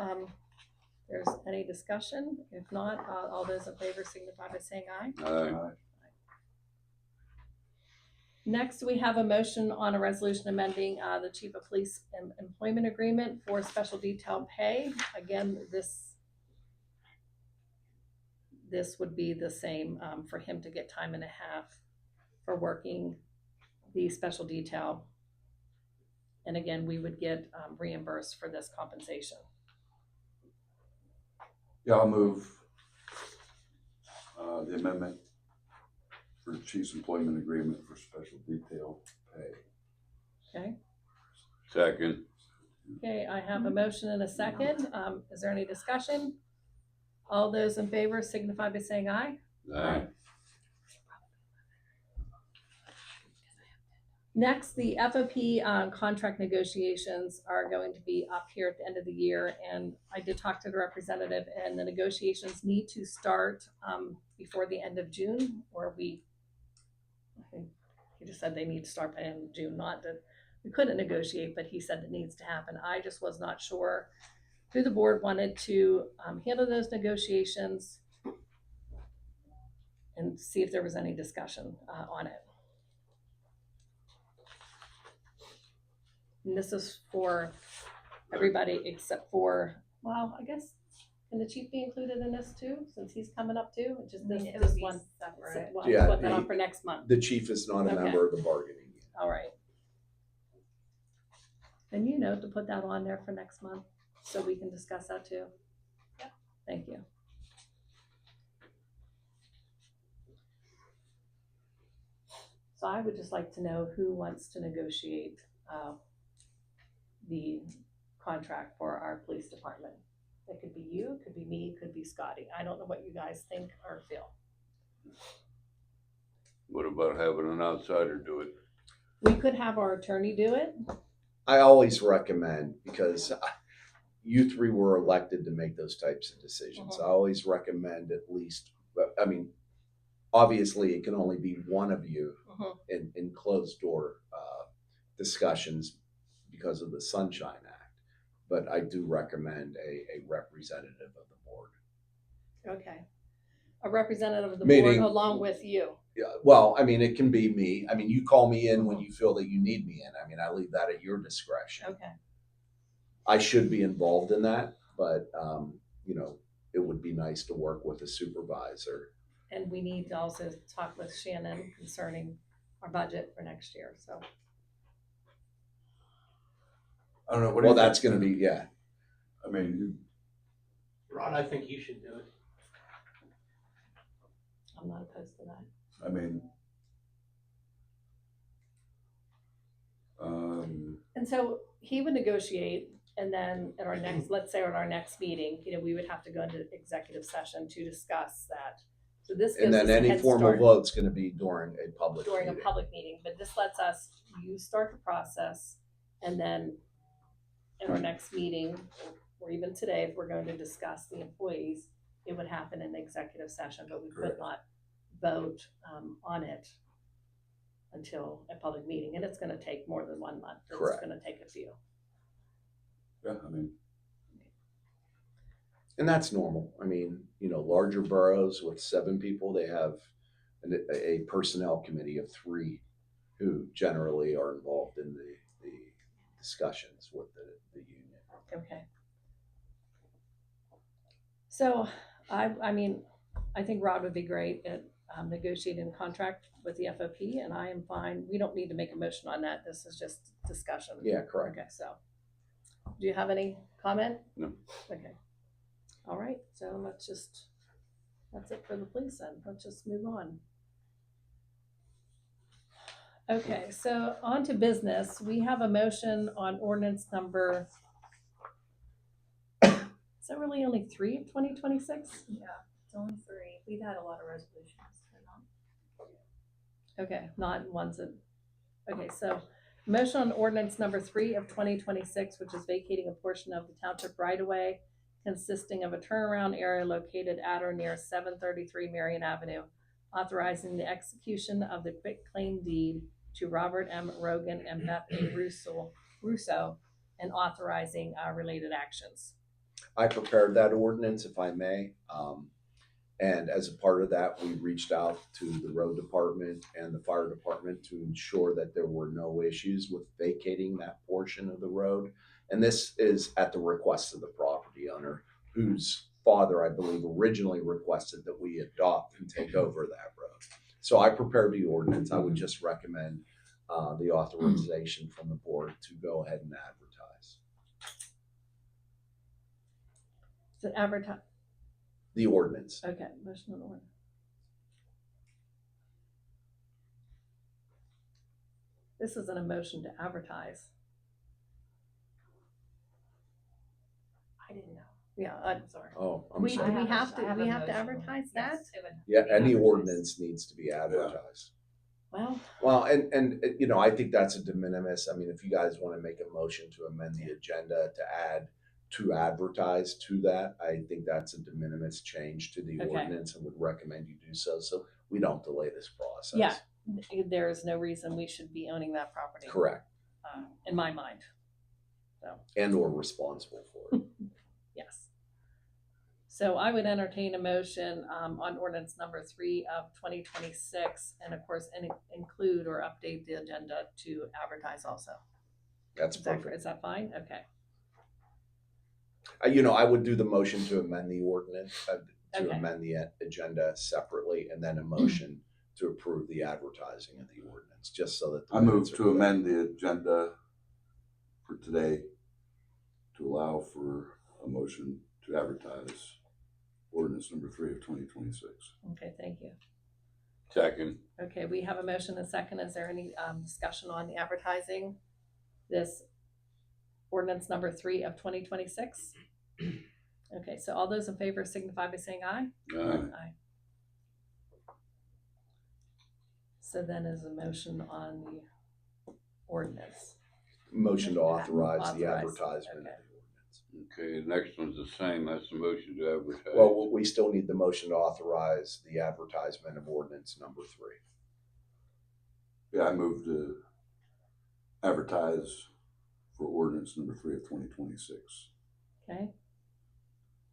There's any discussion? If not, all those in favor signify by saying aye. Aye. Next, we have a motion on a resolution amending the chief of police employment agreement for special detail pay. Again, this would be the same for him to get time and a half for working the special detail. And again, we would get reimbursed for this compensation. Yeah, I'll move the amendment for the chief's employment agreement for special detail pay. Okay. Second. Okay, I have a motion and a second. Is there any discussion? All those in favor signify by saying aye. Aye. Next, the FOP contract negotiations are going to be up here at the end of the year, and I did talk to the representative, and the negotiations need to start before the end of June, or I think he just said they need to start by the end of June, not that we couldn't negotiate, but he said it needs to happen. I just was not sure who the board wanted to handle those negotiations and see if there was any discussion on it. And this is for everybody except for, well, I guess, can the chief be included in this too, since he's coming up too? It's just I mean, this, it would this be one. separate. Well, Yeah, put that on for next month. The chief is not a Okay. member of the bargaining unit. All right. And you know to put that on there for next month, so we can discuss that too. Yep. Thank you. So I would just like to know who wants to negotiate the contract for our police department. It could be you, it could be me, it could be Scotty. I don't know what you guys think or feel. What about having an outsider do it? We could have our attorney do it. I always recommend, because you three were elected to make those types of decisions. I always recommend at least, I mean, obviously it can only be one of you in closed door discussions because of the Sunshine Act. But I do recommend a representative of the board. Okay. A representative of the Meaning- board along with you. Yeah, well, I mean, it can be me. I mean, you call me in when you feel that you need me in. I mean, I leave that at your discretion. Okay. I should be involved in that, but, you know, it would be nice to work with a supervisor. And we need to also talk with Shannon concerning our budget for next year, so. I don't know, what do you Well, that's think? gonna be, yeah, I mean, Ron, I think you should do it. I'm not opposed to that. I mean, And so he would negotiate, and then at our next, let's say at our next meeting, we would have to go into executive session to discuss that. So this and gives us then a any head formal start vote's gonna be during a public during a meeting. public meeting, but this lets us, you start the process, and then at our next meeting, or even today, if we're going to discuss the employees, it would happen in the executive session, but we could Correct. not vote on it until a public meeting, and it's gonna take more than 1 month. It's Correct. gonna take a few. yeah, I mean, And that's normal. I mean, larger boroughs with 7 people, they have a personnel committee of 3 who generally are involved in the discussions with the union. Okay. So I mean, I think Rod would be great at negotiating a contract with the FOP, and I am fine. We don't need to make a motion on that. This is just discussion. Yeah, correct. Okay, so do you have any comment? No. Okay. All right, so that's it for the police then. Let's just move on. Okay, so on to business. We have a motion on ordinance number, is that really only 3 of 2026? Yeah, it's only 3. We've had a lot of resolutions. Okay, not ones that, okay, so motion on ordinance number 3 of 2026, which is vacating a portion of the township right-of-way consisting of a turnaround area located at or near 733 Marion Avenue, authorizing the execution of the quitclaim deed to Robert M. Rogan and Beth A. Russo, and authorizing related actions. I prepared that ordinance, if I may. And as a part of that, we reached out to the road department and the fire department to ensure that there were no issues with vacating that portion of the road. And this is at the request of the property owner, whose father, I believe, originally requested that we adopt and take over that road. So I prepared the ordinance. I would just recommend the authorization from the board to go ahead and advertise. Is it advertised? The ordinance. Okay, motion on order. This isn't a motion to advertise. I didn't know. Yeah, I'm sorry. Oh, I'm We sorry. have I to have a motion. advertise that? Yes, it would Yeah, be any advertised. ordinance needs to be advertised. Well, Well, and I think that's a de minimis. I mean, if you guys want to make a motion to amend the agenda to advertise to that, I think that's a de minimis change to the Okay. ordinance and would recommend you do so we don't delay this process. yeah, there is no reason we should be owning that property. Correct. In my mind. And or responsible for it. Yes. So I would entertain a motion on ordinance number 3 of 2026, and of course, include or update the agenda to advertise also. That's Is that, perfect. is that fine? Okay. I would do the motion to amend the ordinance, to Okay. amend the agenda separately, and then a motion to approve the advertising of the ordinance, just so that. the I move minutes are to clear. amend the agenda for today to allow for a motion to advertise ordinance number 3 of 2026. Okay, thank you. Second. Okay, we have a motion and a second. Is there any discussion on the advertising? This ordinance number 3 of 2026? Okay, so all those in favor signify by saying aye. Aye. So then is a motion on the ordinance. Motion to authorize the Authorize, advertisement of okay. the ordinance. Okay, the next one's the same. That's the motion to advertise. Well, we still need the motion to authorize the advertisement of ordinance number 3. Yeah, I move to advertise for ordinance number 3 of 2026. Okay.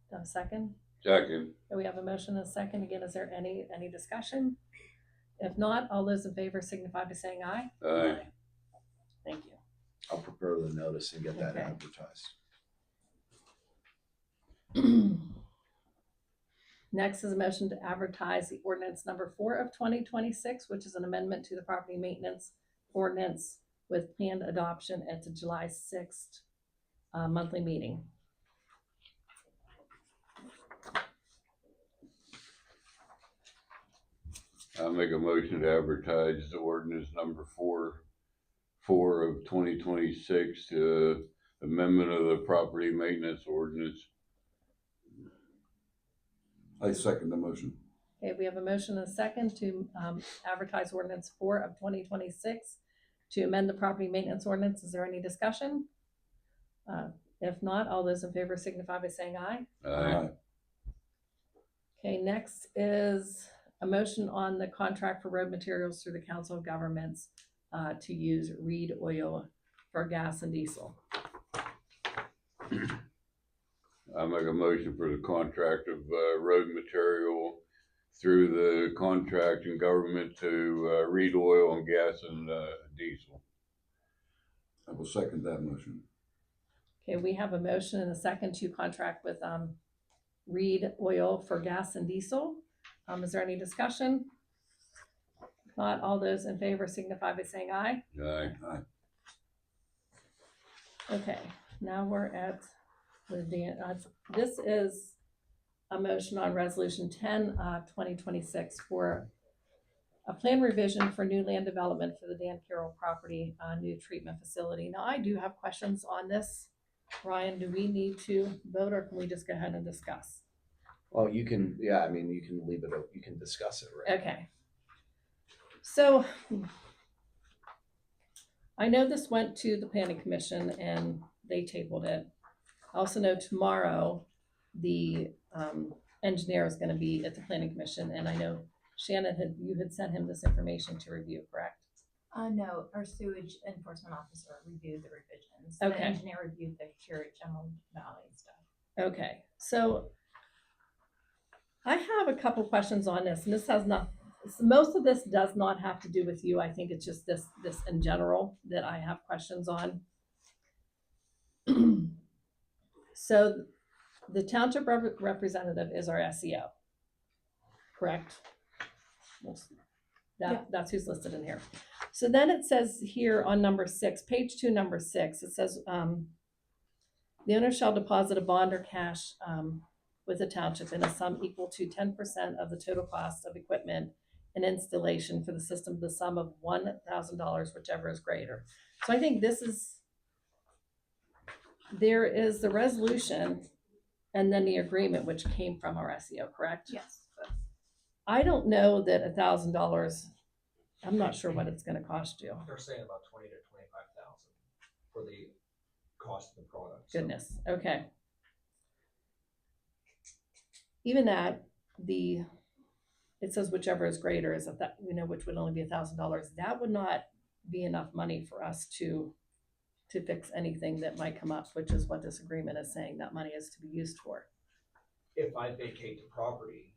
Do I have a second? Second. Okay, we have a motion and a second. Again, is there any discussion? If not, all those in favor signify by saying aye. Aye. Thank you. I'll prepare the notice and get that Okay. advertised. Next is a motion to advertise the ordinance number 4 of 2026, which is an amendment to the property maintenance ordinance with planned adoption at the July 6th monthly meeting. I make a motion to advertise the ordinance number 4 of 2026, amendment of the property maintenance ordinance. I second the motion. Okay, we have a motion and a second to advertise ordinance 4 of 2026 to amend the property maintenance ordinance. Is there any discussion? If not, all those in favor signify by saying aye. Aye. Okay, next is a motion on the contract for road materials through the Council of Governments to use Reed Oil for gas and diesel. I make a motion for the contract of road material through the contract and government to Reed Oil and gas and diesel. I will second that motion. Okay, we have a motion and a second to contract with Reed Oil for gas and diesel. Is there any discussion? If not, all those in favor signify by saying aye. Aye. Aye. Okay, now we're at this is a motion on resolution 10, 2026 for a plan revision for new land development for the Dan Carroll property, new treatment facility. Now, I do have questions on this. Ryan, do we need to vote or can we just go ahead and discuss? Well, you can, yeah, I mean, you can leave it, you can discuss it, right? Okay. So I know this went to the planning commission and they tabled it. I also know tomorrow the engineer is going to be at the planning commission, and I know Shannon you had sent him this information to review, correct? No, our sewage enforcement officer reviewed the revisions. Okay. The engineer reviewed the Emerald Valley stuff. Okay, so I have a couple questions on this, and this has not. Most of this does not have to do with you. I think it's just this in general that I have questions on. So the township representative is our SEO, correct? That's who's listed in here. So then it says here on number 6, page 2, number 6, it says the owner shall deposit a bond or cash with the township in a sum equal to 10% of the total cost of equipment and installation for the system, the sum of $1,000, whichever is greater. So I think there is the resolution and then the agreement, which came from our SEO, correct? Yes. I don't know that $1,000, I'm not sure what it's gonna cost you. They're saying about 20 to 25,000 for the cost of the product. So Goodness, okay. Even that, it says whichever is greater is that, which would only be $1,000. That would not be enough money for us to fix anything that might come up, which is what this agreement is saying that money is to be used for. if I vacate the property,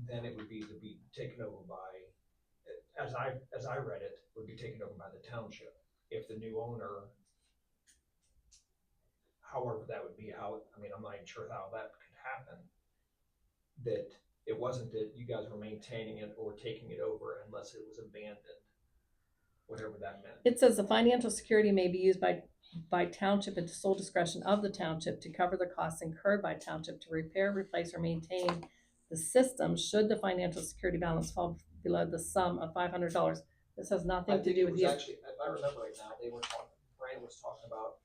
then it would be to be taken over by, as I read it, would be taken over by the township. If the new owner, however that would be, I'm not even sure how that could happen. That it wasn't that you guys were maintaining it or taking it over unless it was abandoned, whatever that meant. It says the financial security may be used by township at the sole discretion of the township to cover the costs incurred by township to repair, replace, or maintain the system should the financial security balance fall below the sum of $500. This has nothing to do with you. Actually, if I remember right now, Brian was talking about,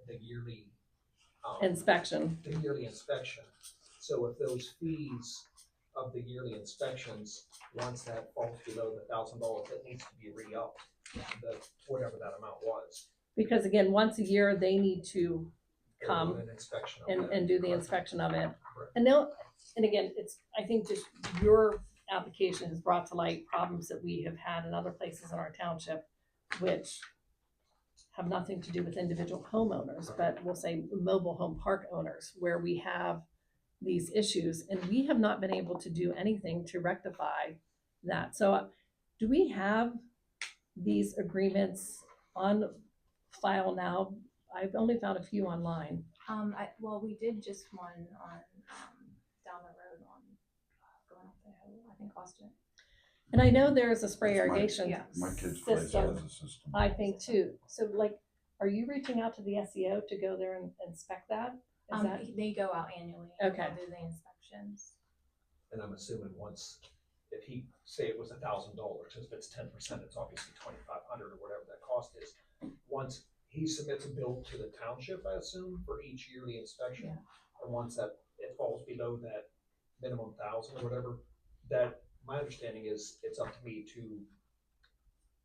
the yearly Inspection. The yearly inspection. So if those fees of the yearly inspections, once that falls below the $1,000, that needs to be re-upped, whatever that amount was. Because again, once a year, they need to Or come an inspection of it. and do the Correct. inspection of it. Correct. And again, I think just your application has brought to light problems that we have had in other places in our township, which have nothing to do with individual homeowners, but we'll say mobile home park owners, where we have these issues, and we have not been able to do anything to rectify that. So do we have these agreements on file now? I've only found a few online. Well, we did just one on, down the road I think Austin. And I know there is a spray That's my- irrigation Yeah. My kid's place system, has a system. I think too. So like, are you reaching out to the SEO to go there and inspect that? Is that, They go out annually. Okay. They'll do the inspections. And I'm assuming once, if he, say it was $1,000, if it's 10%, it's obviously 2,500 or whatever that cost is. Once he submits a bill to the township, I assume, for each yearly inspection. Yeah. And once that, it falls below that minimum 1,000 or whatever, that, my understanding is it's up to me to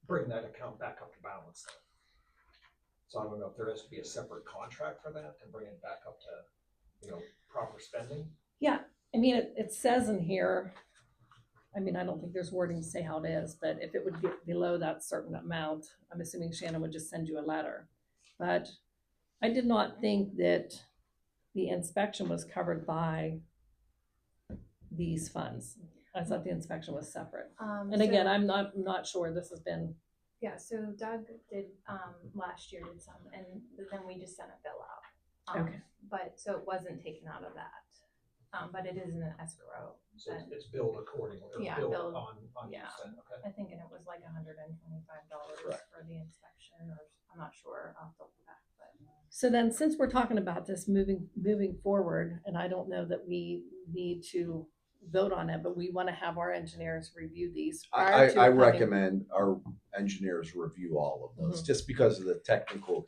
bring that account back up to balance. So I don't know if there has to be a separate contract for that to bring it back up to, proper spending. I mean, it says in here, I mean, I don't think there's wording to say how it is, but if it would get below that certain amount, I'm assuming Shannon would just send you a letter. But I did not think that the inspection was covered by these funds. I thought the inspection was separate. And again, I'm not sure, this has been, Yeah, so Doug did, last year did some, and then we just sent a bill out. Okay. But, so it wasn't taken out of that, but it is in an escrow. So And it's billed accordingly, or Yeah, billed billed, on yeah. each cent, okay? I think, and it was like $125 Correct. for the inspection, or I'm not sure, I'll have to look back, but. so then since we're talking about this moving forward, and I don't know that we need to vote on it, but we want to have our engineers review these. prior to I coming- recommend our engineers review all of those, Mhm. just because of the technical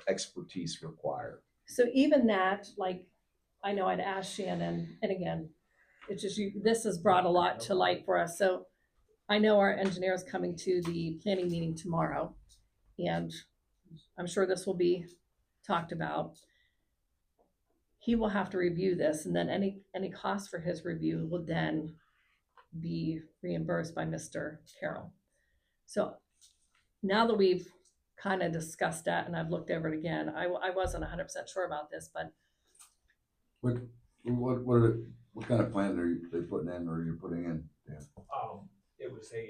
expertise required. So even that, like, I know I'd asked Shannon, and again, it's just this has brought a lot to light for us. So I know our engineer's coming to the planning meeting tomorrow, and I'm sure this will be talked about. He will have to review this, and then any cost for his review will then be reimbursed by Mr. Carroll. So now that we've kind of discussed that and I've looked over it again, I wasn't 100% sure about this, but What kind of plant are they putting in, or are you putting in? Yeah. It was a,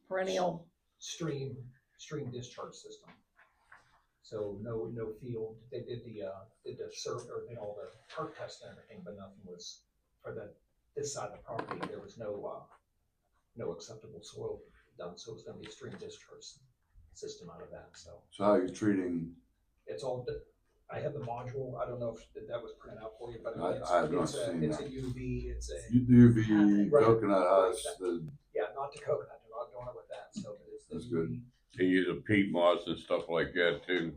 perennial, stream discharge system. So no field, they did the all the perk test and everything, but nothing was, for this side of the property, there was no acceptable soil done, so it was gonna be a stream discharge system out of that, so. So how are you treating? It's all, I have the module, I don't know if that was printed out for you, but I have not it's seen a that. UV, it's a, UV Right. coconut husk, yeah, not the coconut, they're not doing it with that, so, but it's the That's good. UV. They use a peat moss and stuff like that too.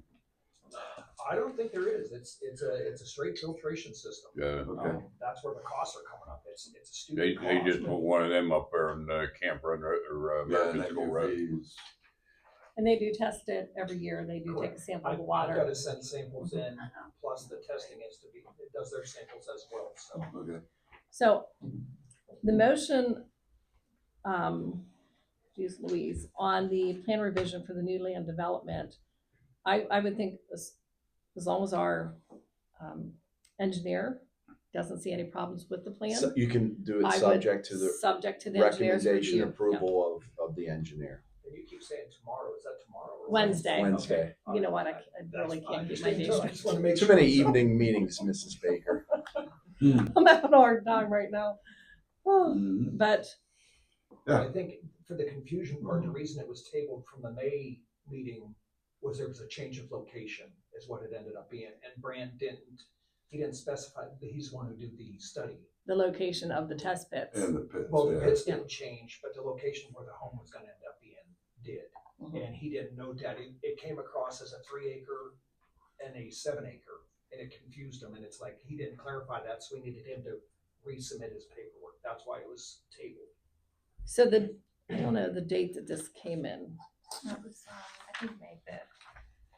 I don't think there is. It's a straight filtration system. Yeah, okay. That's where the costs are coming up. It's a they stupid cost. just put one of them up there in Camp Run or Yeah, and American that School Road. UV is, and they do test it every year. They do take a sample of the I've water. got to send samples in, plus the testing is to be, it does their samples as well, so. okay. So the motion, geez Louise, on the plan revision for the new land development, I would think as long as our engineer doesn't see any problems with the plan. So you can do it I would- subject to the Subject to the engineer's recommendation review. approval of the engineer. And you keep saying tomorrow, is that tomorrow? Or Wednesday. Wednesday. Yeah. You know what, I That's really fine. can't keep Just my need days to- I just want to make Too sure. many evening meetings, Mrs. Baker. I'm having a hard time right now. Mhm. But I think for the confusion part, the reason it was tabled from the May meeting was there was a change of location is what it ended up being. And Brand he didn't specify, he's the one who did the study. the location of the test pits. And the pits, Well, the yeah. pits didn't change, but the location where the home was gonna end up being did. Mhm. And he didn't know that. It came across as a 3 acre and a 7 acre, and it confused him. And it's like, he didn't clarify that, so we needed him to resubmit his paperwork. That's why it was tabled. So I don't know the date that this came in. That was, I think May 5th.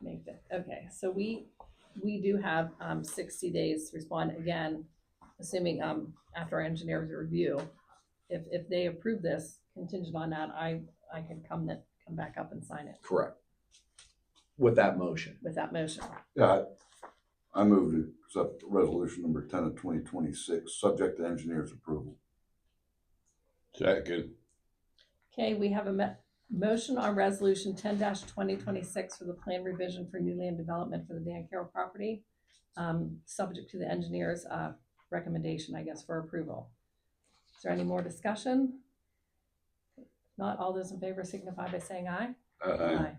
May 5th. Okay, so we do have 60 days to respond again, assuming after our engineer's review. If they approve this contingent on that, I can come back up and sign it Correct. With that motion. with that motion. Yeah, I move to accept resolution number 10 of 2026, subject to engineer's approval. Second, Okay, we have a motion on resolution 10-2026 for the plan revision for new land development for the Dan Carroll property, subject to the engineer's recommendation, I guess, for approval. Is there any more discussion? If not, all those in favor signify by saying aye. Aye.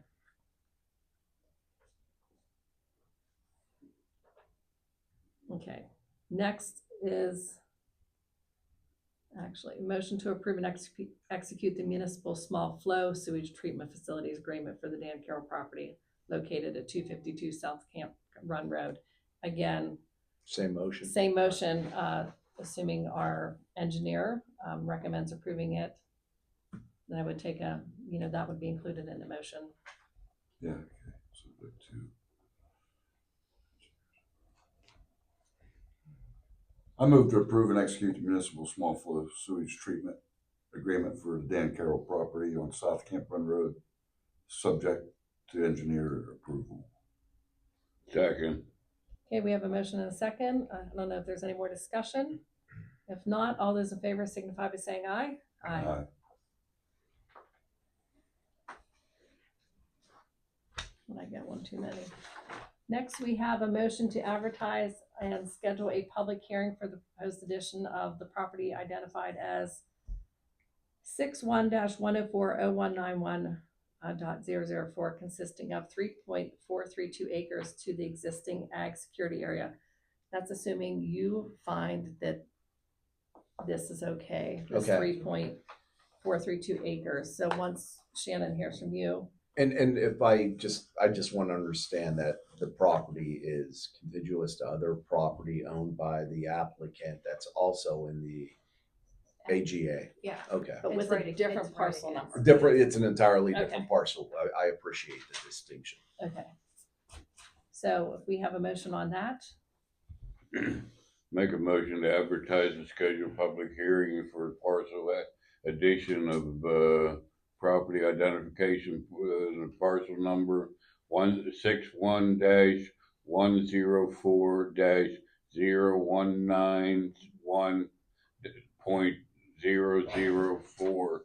Okay, next is actually motion to approve and execute the municipal small flow sewage treatment facilities agreement for the Dan Carroll property located at 252 South Camp Run Road. Again, Same motion. same motion, assuming our engineer recommends approving it, then I would take that would be included in the motion. Yeah, okay, subject to. I move to approve and execute the municipal small flow sewage treatment agreement for the Dan Carroll property on South Camp Run Road, subject to engineer approval. Second. Okay, we have a motion and a second. I don't know if there's any more discussion. If not, all those in favor signify by saying aye. Aye. And I get one too many. Next, we have a motion to advertise and schedule a public hearing for the proposed addition of the property identified as 61-104-0191.004, consisting of 3.432 acres to the existing ag security area. That's assuming you find that this is okay, this Okay. 3.432 acres. So once Shannon hears from you. And if I just want to understand that the property is contiguous to other property owned by the applicant that's also in the AGA. Yeah. Okay. But It's with right a ag- different it's right parcel against- number. It's an entirely different Okay. parcel. I appreciate the distinction. Okay. So if we have a motion on that, Make a motion to advertise and schedule public hearing for parcel addition of property identification parcel number 161-104-0191.004.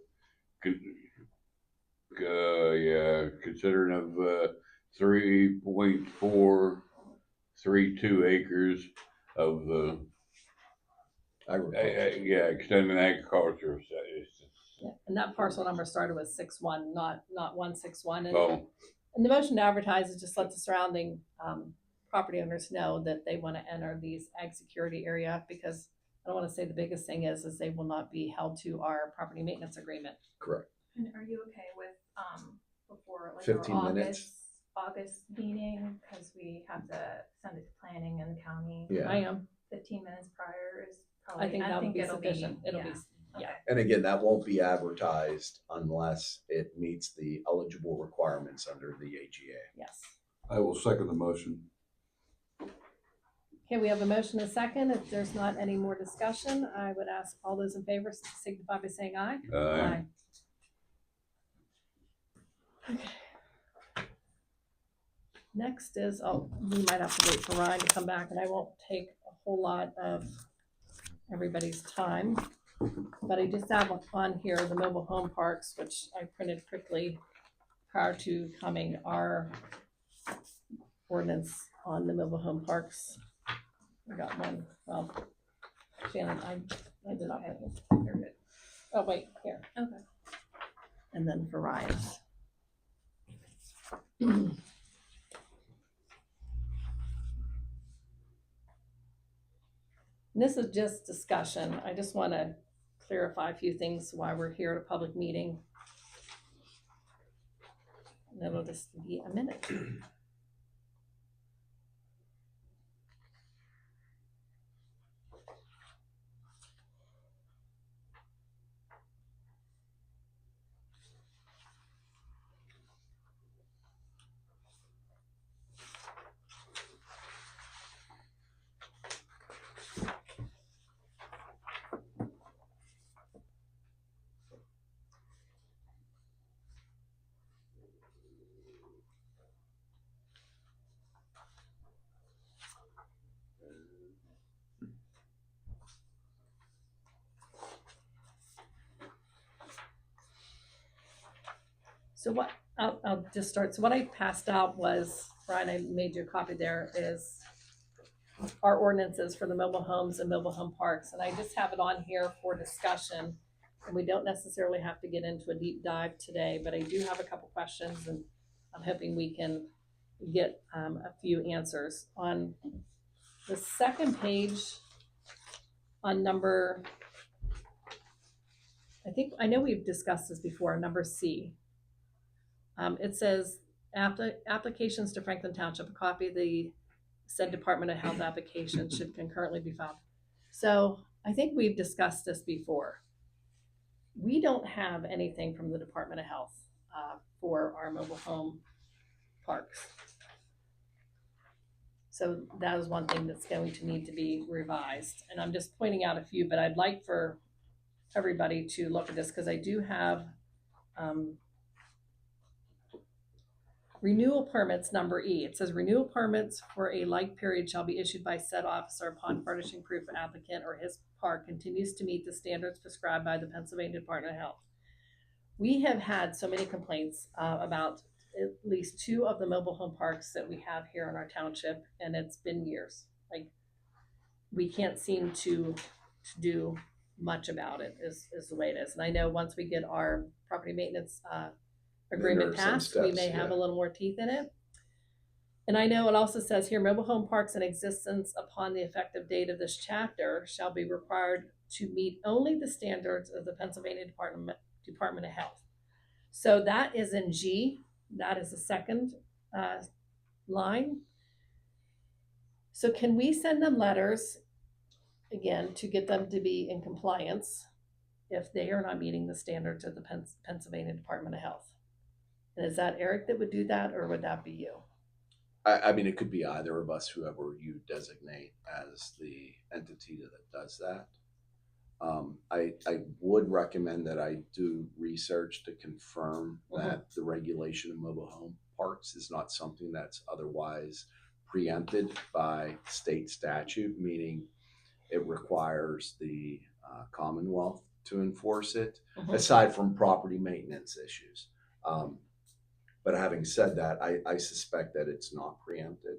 Considering of 3.432 acres of extending agriculture. yeah, and that parcel number started with 61, not 161. Oh, And the motion to advertise is just let the surrounding property owners know that they want to enter these ag security area, because I don't want to say the biggest thing is they will not be held to our property maintenance agreement. Correct. And are you okay with, before like 15 our minutes. August meeting, because we have to send it to planning and the county? Yeah. I am. 15 minutes prior is probably, I think that would be it'll sufficient. It'll be, yeah. yeah. Okay. And again, that won't be advertised unless it meets the eligible requirements under the AGA. Yes. I will second the motion. Okay, we have a motion and a second. If there's not any more discussion, I would ask all those in favor to signify by saying aye. Aye. Okay. Next is, we might have to wait for Ryan to come back, and I won't take a whole lot of everybody's time. But I just have on here the mobile home parks, which I printed quickly prior to coming, our ordinance on the mobile home parks. I got one. Well, Shannon, I did not print this. You're good. Oh, wait, here. Okay. And then for Ryan. This is just discussion. I just want to clarify a few things why we're here at a public meeting. And it'll just be a minute. So what, I'll just start. So what I passed out was, Brian, I made you a copy there, is our ordinances for the mobile homes and mobile home parks. And I just have it on here for discussion. And we don't necessarily have to get into a deep dive today, but I do have a couple questions, and I'm hoping we can get a few answers. On the second page, on number, I know we've discussed this before, number C. It says applications to Franklin Township, a copy of the said Department of Health application should concurrently be filed. So I think we've discussed this before. We don't have anything from the Department of Health for our mobile home parks. So that is one thing that's going to need to be revised. And I'm just pointing out a few, but I'd like for everybody to look at this, because I do have renewal permits, number E. It says renewal permits for a like period shall be issued by said officer upon furnishing proof the applicant or his park continues to meet the standards prescribed by the Pennsylvania Department of Health. We have had so many complaints about at least 2 of the mobile home parks that we have here in our township, and it's been years. Like, we can't seem to do much about it, is the way it is. And I know once we get our property maintenance agreement There are some passed, we steps, may have yeah. a little more teeth in it. And I know it also says here, mobile home parks in existence upon the effective date of this chapter shall be required to meet only the standards of the Pennsylvania Department of Health. So that is in G. That is the second line. So can we send them letters, again, to get them to be in compliance if they are not meeting the standards of the Pennsylvania Department of Health? And is that Eric that would do that, or would that be you? I mean, it could be either of us, whoever you designate as the entity that does that. I would recommend that I do research to confirm that the regulation of mobile home parks is not something that's otherwise preempted by state statute, meaning it requires the Commonwealth to enforce it, aside from property maintenance issues. But having said that, I suspect that it's not preempted,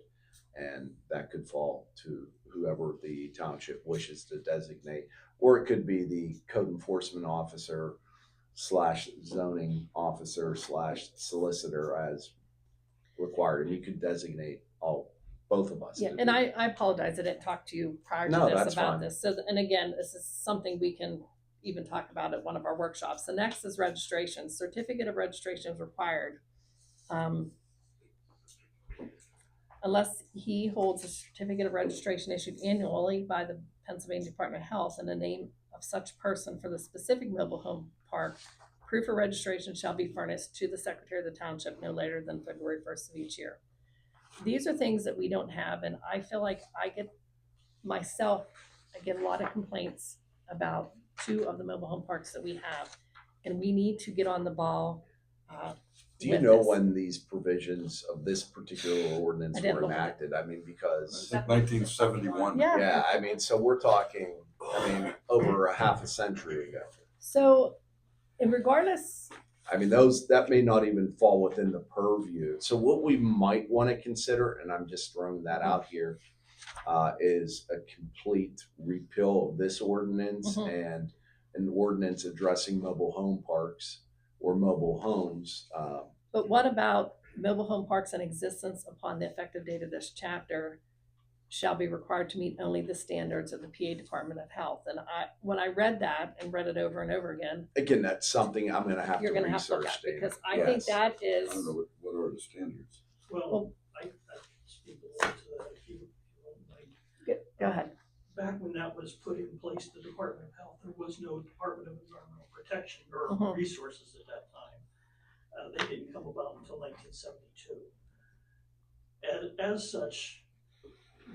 and that could fall to whoever the township wishes to designate, or it could be the code enforcement officer / zoning officer / solicitor as required. And you could designate both of us. Yeah, and I apologize, I didn't talk to you prior to No, this that's about fine. this. So, and again, this is something we can even talk about at one of our workshops. The next is registration. Certificate of registration is required. Unless he holds a certificate of registration issued annually by the Pennsylvania Department of Health in the name of such person for the specific mobile home park, proof of registration shall be furnished to the Secretary of the Township no later than February 1st of each year. These are things that we don't have, and I feel like I get a lot of complaints about 2 of the mobile home parks that we have, and we need to get on the ball. Do you know when these provisions of this particular ordinance I didn't were look at it. enacted? I mean, I because, think 1971. Yeah. yeah, I mean, so we're talking, over a half a century ago. So, and regardless, I mean, that may not even fall within the purview. So what we might want to consider, and I'm just throwing that out here, is a complete repeal of this ordinance and an ordinance addressing mobile home parks or mobile homes. but what about mobile home parks in existence upon the effective date of this chapter shall be required to meet only the standards of the PA Department of Health? And when I read that and read it over and over again, Again, that's something I'm going to have you're to going to have to look research, at, Dana. because I think Yes. that I is, don't know what are the standards. Well, I can speak a little to that if you don't mind. go ahead. Back when that was put in place, the Department of Health, there was no Department of Environmental Protection or Mhm. resources at that time. They didn't come about until 1972. As such,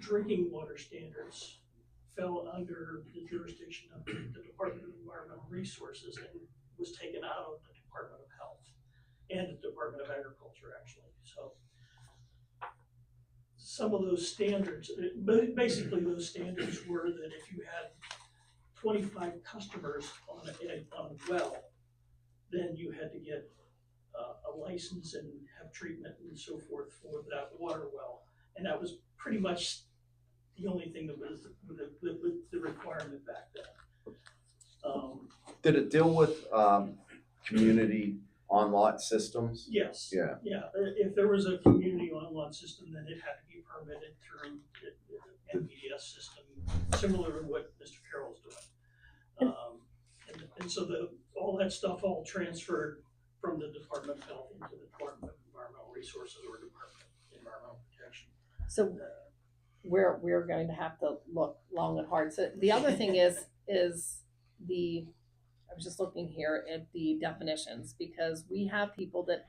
drinking water standards fell under the jurisdiction of the Department of Environmental Resources and was taken out of the Department of Health and the Department of Agriculture, actually. So some of those standards, basically those standards were that if you had 25 customers on a well, then you had to get a license and have treatment and so forth for that water well. And that was pretty much the only thing that was the requirement back then. Did it deal with, community on-lot systems? Yes. Yeah. Yeah, if there was a community on-lot system, then it had to be permitted through the NPDS system, similar to what Mr. Carroll's doing. And so all that stuff all transferred from the Department of Health into the Department of Environmental Resources or Department of Environmental Protection. So we're going to have to look long and hard. So the other thing is I was just looking here at the definitions, because we have people that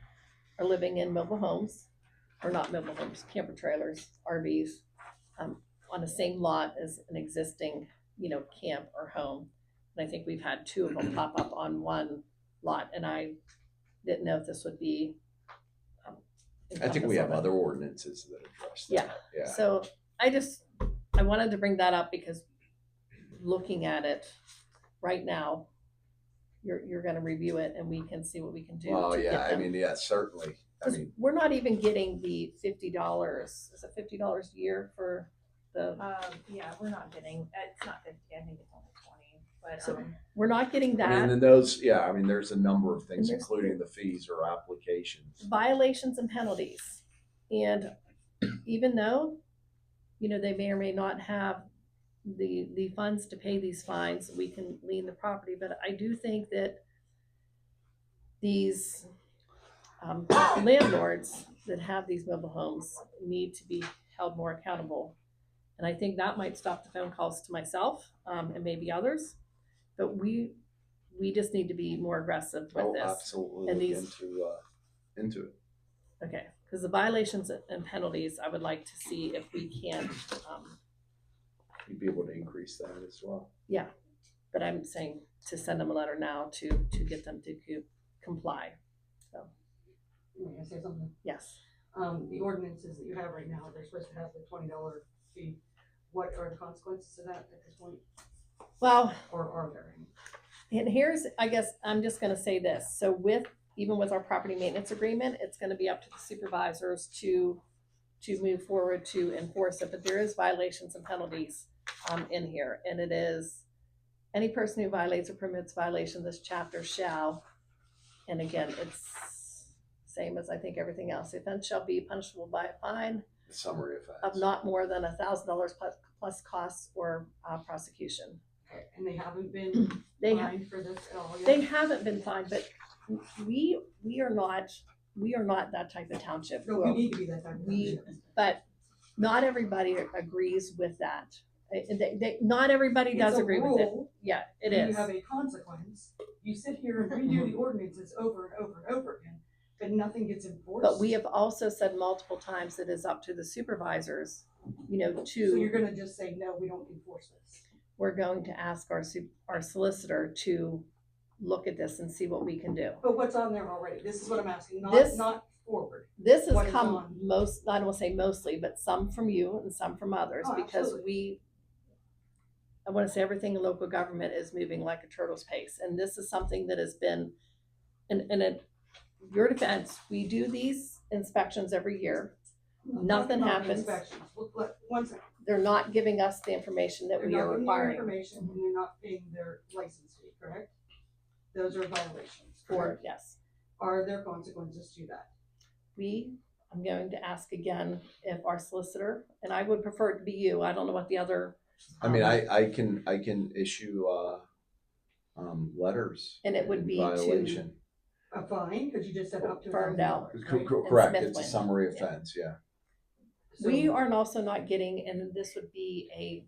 are living in mobile homes, or not mobile homes, camper trailers, RVs, on the same lot as an existing, camp or home. And I think we've had two of them pop up on one lot, and I didn't know if this would be. I think we have encompass of it. other ordinances that address that. Yeah. Yeah. So I wanted to bring that up because looking at it right now, you're gonna review it and we can see what we can do. Well, to yeah, get I them. mean, yeah, certainly. I 'Cause mean, we're not even getting the $50. Is it $50 a year for the, Yeah, we're not getting, it's not 50, I think it's only 20, but, So- we're not getting I mean, that. and those, yeah, I mean, there's a number of things, And there's- including the fees or applications. Violations and penalties. And even though, they may or may not have the funds to pay these fines, we can lien the property, but I do think that these landlords that have these mobile homes need to be held more accountable. And I think that might stop the phone calls to myself, and maybe others, but we just need to be more aggressive with Oh, this. absolutely. And Look these- into it. Okay, because the violations and penalties, I would like to see if we can, You'd be able to increase that as well. but I'm saying to send them a letter now to get them to comply. May I say something? Yes. The ordinances that you have right now, they're supposed to have the $20 fee. What are the consequences of that at this point, Well, or are there any? and here's, I guess, I'm just gonna say this, so even with our property maintenance agreement, it's gonna be up to the supervisors to move forward to enforce it, but there is violations and penalties, in here, and it is, any person who violates or permits violation of this chapter shall, and again, it's same as I think everything else, the offense shall be punishable by a fine Summary offense. of not more than $1,000 plus costs or prosecution. And they haven't been They fined for this at all yet? They haven't been fined, but we are not that type of township. No, we need to be that type of We- township. But not everybody agrees with that. Not everybody does It's a agree with it. rule. Yeah, it You is. have a consequence. You sit here and redo the ordinances over and over and over again, but nothing gets enforced. But we have also said multiple times it is up to the supervisors, So you're to, gonna just say, no, we don't enforce this. we're going to ask our solicitor to look at this and see what we can do. But what's on there already? This is what I'm asking, This- not forward. This has What is come on? I don't want to say mostly, but some from you and some from others, Oh, because absolutely. I want to say everything in local government is moving like a turtle's pace. And this is something that has been, in your defense, we do these inspections every year. Nothing Not happens. inspections. One second. They're not giving us the information that They're we are not giving you requiring information and they're not paying their license fee, correct? Those are violations, for, correct? yes. Are there consequences to that? I'm going to ask again if our solicitor, and I would prefer it to be you, I don't know what the other. I mean, I can issue, letters. And it would in be to- violation. A fine, because you just said up to Burned out. $1,000, Co- right? co- Correct, Smith it's a went. summary Yeah. offense, yeah. We So- are also not getting, and this would be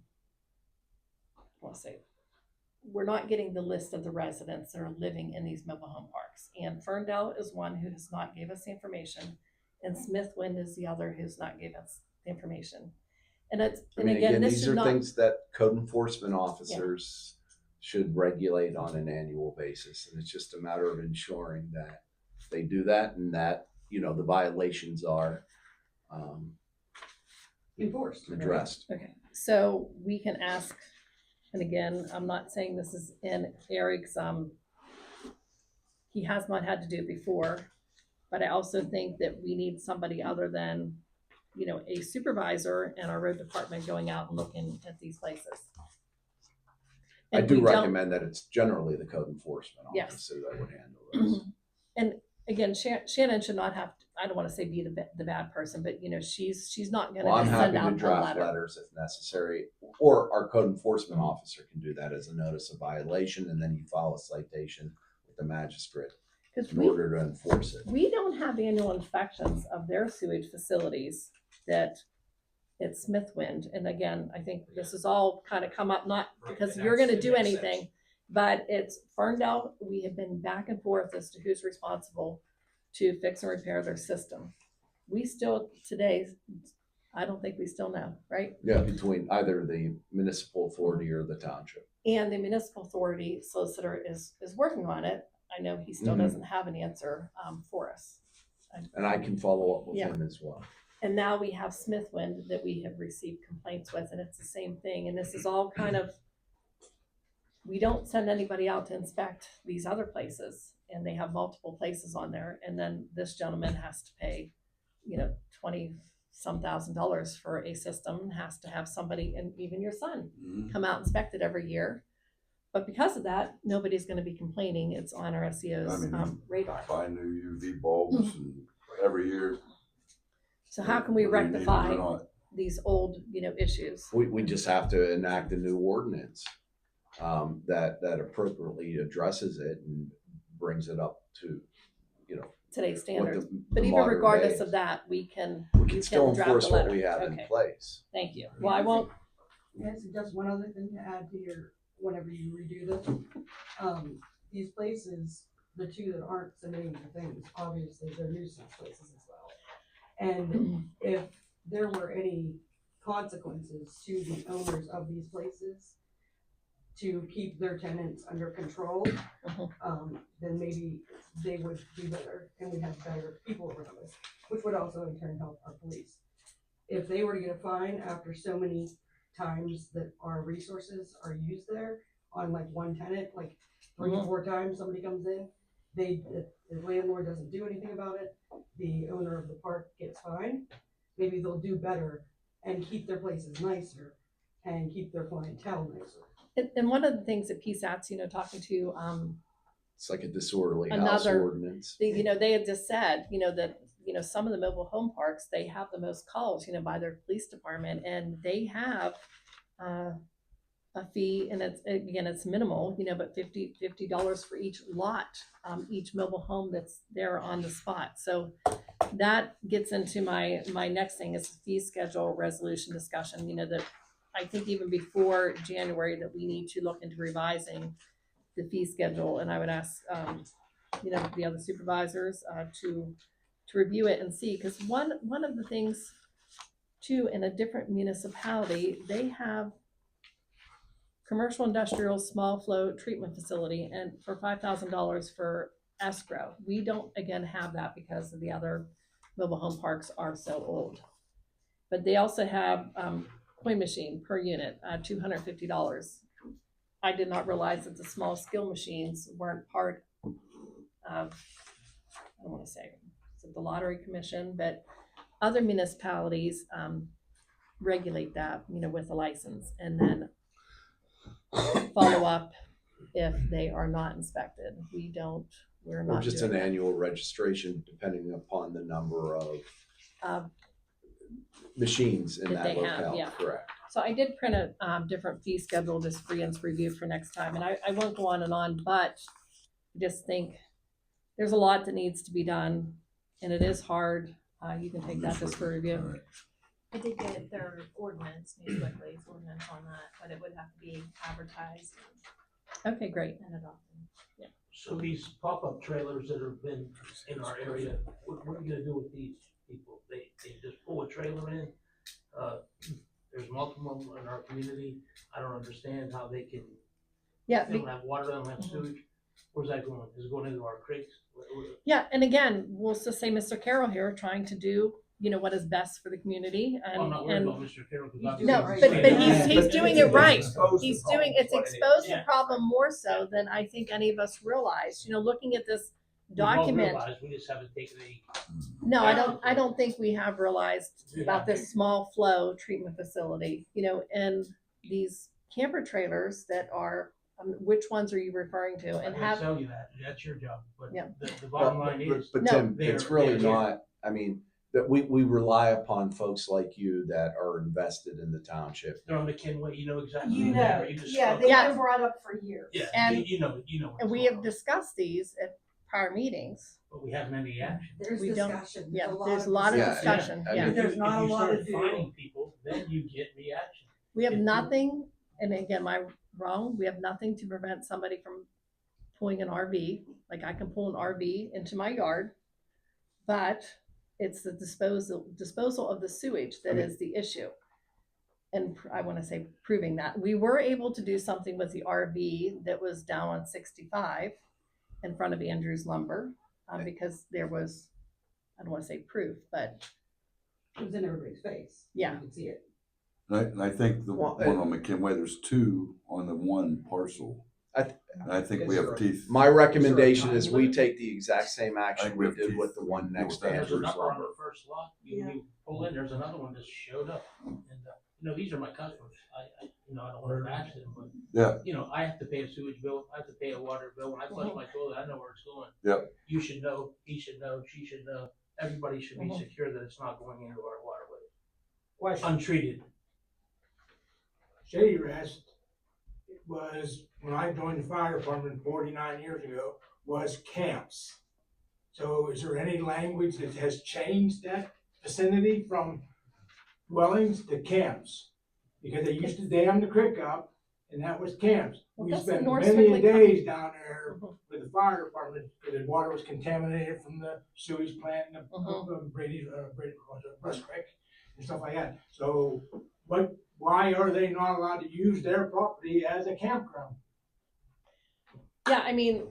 we're not getting the list of the residents that are living in these mobile home parks. And Ferndale is one who has not gave us the information, and Smithwind is the other who's not gave us the information. And I mean, again, this these should are not, things that code enforcement officers should regulate on an annual basis. And it's just a matter of ensuring that they do that and that, the violations are, Enforced. right? addressed. okay, so we can ask, and again, I'm not saying this is in Eric's, he has not had to do it before, but I also think that we need somebody other than a supervisor and our road department going out and looking at these places. I And do we don't- recommend that it's generally the code enforcement Yes. officer that would handle this. And again, Shannon should not have, I don't want to say be the bad person, but she's not going Well, I'm to happy send to out a draft letter. letters if necessary, or our code enforcement officer can do that as a notice of violation, and then you file a citation with the magistrate Because in order to enforce it. we don't have annual inspections of their sewage facilities that it's Smithwind. And again, I think this is all kind of come up, not because Right, you're going to it do makes anything, sense. but it's Ferndale. We have been back and forth as to who's responsible to fix and repair their system. We still, today, I don't think we still know, right? Yeah, between either the municipal authority or the township. And the municipal authority solicitor is working on it. I know he still Mhm. doesn't have an answer for us. And I can follow up with Yeah. him as well. And now we have Smithwind that we have received complaints with, and it's the same thing. And this is all kind of, we don't send anybody out to inspect these other places, and they have multiple places on there. And then this gentleman has to pay, $20-some thousand for a system, has to have somebody, and even your son, come out and inspect it every year. But because of that, nobody's going to be complaining. It's on our SEO's radar. Buy new UV bulbs and every year. So how can we whether you need them or rectify not. these old, issues? We just have to enact a new ordinance that appropriately addresses it and brings it up to, Today's what standards. the But even modern regardless days. of that, we can Still draft enforce a what letter. we have in Okay. place. Thank you. Well, I won't, May I suggest one other thing to add to your, whenever you redo this? These places, the two that aren't submitting the things, obviously they're nuisance places as well. And if there were any consequences to the owners of these places to keep their tenants under control, then maybe they would do better and we'd have better people around us, which would also in turn help our police. If they were to get a fine after so many times that our resources are used there on like one tenant, like 3 or 4 times somebody comes in, the landlord doesn't do anything about it, the owner of the park gets fined, maybe they'll do better and keep their places nicer and keep their clientele nicer. and one of the things that PSAT's, talking to, It's like a disorderly house Another- ordinance. they had just said, that, some of the mobile home parks, they have the most calls, by their police department, and they have a fee, and it's minimal, but $50 for each lot, each mobile home that's there on the spot. So that gets into my next thing is the fee schedule resolution discussion, that I think even before January that we need to look into revising the fee schedule, and I would ask, the other supervisors, to review it and see, because one of the things too, in a different municipality, they have commercial industrial small flow treatment facility and for $5,000 for escrow. We don't again have that because of the other mobile home parks are so old. But they also have coin machine per unit, $250. I did not realize that the small skill machines weren't part of, I don't want to say the lottery commission, but other municipalities regulate that, with a license, and then follow up if they are not inspected. We're not Or just doing an that. annual registration depending upon the number of machines in That that they have, locale, yeah. correct? So I did print a different fee schedule just for Ian's review for next time, and I won't go on and on, but just think there's a lot that needs to be done, and it is hard. You can take that just for review. I did get their ordinance, News Weekly's ordinance on that, but it would have to be advertised Okay, great. and adopted. So these pop-up trailers that have been in our area, what are you gonna do with these people? They just pull a trailer in? There's multiple in our community. I don't understand how they can, Yeah, they don't have water, they don't have sewage. Where's that going? Is it going into our creeks? yeah, and again, we'll just say Mr. Carroll here trying to do, what is best for the community, and I'm not worried about Mr. Carroll, because No, obviously. but he's doing it right. He's exposed exposed the problem more so than I think any of us realize. Looking at this We've all document. realized, we just haven't taken any. No, I don't think we have realized about this small flow treatment facility, you know, and these camper trailers that are, which ones are you referring to? I'm And gonna have, tell you that, that's your job, but Yeah. the bottom Well, line is. But No. Tim, it's They're- really they're- not, I mean, that we rely upon folks like you that are invested in the township. They're on the Kenway, you know exactly. You who they know, are, you just yeah, spoke. they've Yeah. been brought up for years. Yeah, And- you know. what's and we going have on, discussed these at prior meetings. But we haven't any action. There's We don't- discussion. Yeah, There's there's a lot of Yeah, discussion, I yeah. mean, There's not a lot to If do. you start finding people, then you get reaction. We have If you- nothing, and again, am I wrong? We have nothing to prevent somebody from pulling an RV. Like I can pull an RV into my yard, but it's the disposal of the sewage that is the issue. And I want to say proving that. We were able to do something with the RV that was down on 65 in front of Andrews Lumber, because there was, I don't want to say proof, but It was in everybody's face. Yeah. You could see it. And I think the Well, one on McKinway, there's two on the one parcel. I- And I think we Is have there a- teeth. My recommendation time is we limit? take the exact same I action think we we have did teeth with the to one deal next with to that. There's a Andrews number on Lumber. the first lot, Yeah. you pull in, there's another one just showed up, and, these are my customers, I don't wanna bash them, but. Yeah. I have to pay a sewage bill, I have to pay a water bill, when I flush my toilet, I know where it's going. Yep. You should know, he should know, she should know, everybody should be Mhm. secure that it's not going into our waterway, Question, untreated. Shady Rest was, when I joined the fire department 49 years ago, was camps. So is there any language that has changed that vicinity from dwellings to camps? Because they used to dam the creek up, and that was camps. Well, We that's the spent North many Strictly days down there Mhm. with the fire department, because the water was contaminated from the sewage plant, and Mhm. Brady, Brush Creek, and stuff like that. So why are they not allowed to use their property as a campground? yeah, I mean,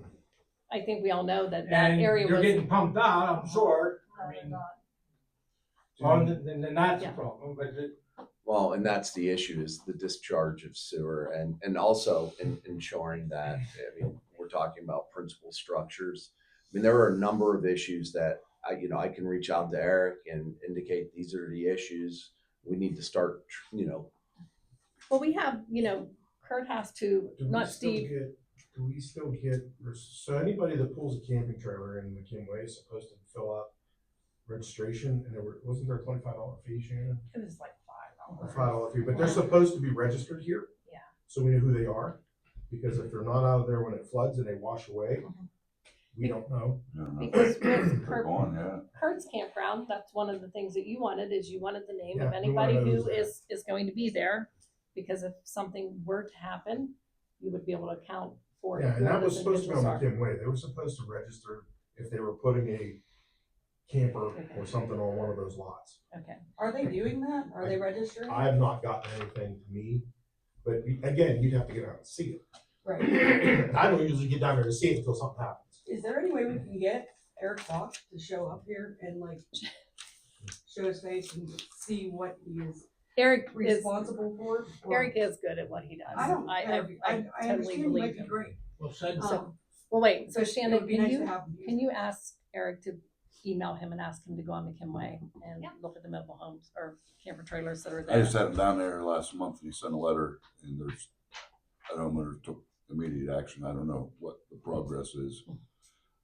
I think we all know that that And area they're was. getting pumped out, I'm sure. No, I they're mean, not. well, then that's Yeah. the problem, but Well, and that's the issue is the discharge of sewer and also ensuring that, I mean, we're talking about principal structures. I mean, there are a number of issues that I can reach out to Eric and indicate these are the issues. We need to start, Well, we have, Kurt has to, Do we not still Steve, do we still get, so anybody that pulls a camping trailer in McKinway is supposed to fill out registration, and wasn't there a $25 fee, Shannon? it was like A $5 fee, but they're supposed to be registered here. Yeah. So we know who they are, because if they're not out of there when it floods and they wash away, we don't know. Because with They're gone, yeah. Kurt's campground, that's one of the things that you wanted, is you wanted the name of Yeah, we anybody wanted who those there. is going to be there. Because if something were to happen, you would be able to account for. Yeah, and that whoever was those supposed to be on individuals are. McKinway. They were supposed to register if they were putting a camper or something on one of those lots. Okay, Are they doing that? Are they registering? I have not gotten anything to me, but again, you'd have to get out and see it. Right. I don't usually get down there to see it until something happens. Is there any way we can get Eric Fox to show up here and show his face and see what he is Eric is, responsible for? Or- Eric is good at what he does. I don't, I I totally understand he believe might be him. great. Well said. So, well, wait, so but it Shannon, would be can nice you, to have him here. can you ask Eric to email him and ask him to go on McKinway and look at the mobile homes or camper trailers that are I there? just had him down there last month, and he sent a letter, and I don't know whether it took immediate action, I don't know what the progress is.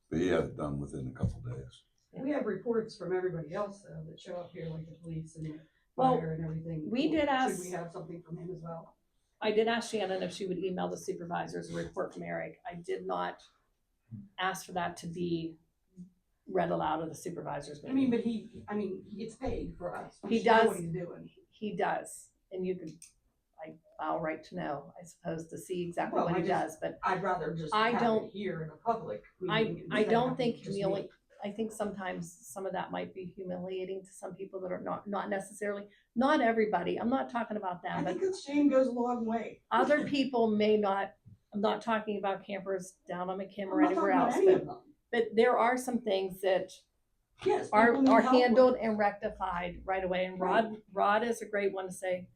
But he had it done within a couple days. We have reports from everybody else though that show up here, like the police and Well, fire and everything. we did ask- Should we have something from him as well? I did ask Shannon if she would email the supervisors a report from Eric. I did not ask for that to be read aloud at the supervisors I mean, meeting. but he gets paid for us. We He should know does. what he's doing. He does, and you could, I'll right to know, I suppose, to see exactly Well, what I he just- does, but I'd rather just I have don't- it here in a public I meeting instead of don't having think just the me. only, I think sometimes some of that might be humiliating to some people that are not necessarily, not everybody, I'm not talking about I them, but think that shame goes a long way. other people may not, I'm not talking about campers down on McKim I'm or not anywhere talking about else, any of them. but there are some things that Yes, are people need help with. handled and rectified right away, and Rod is a great one to say,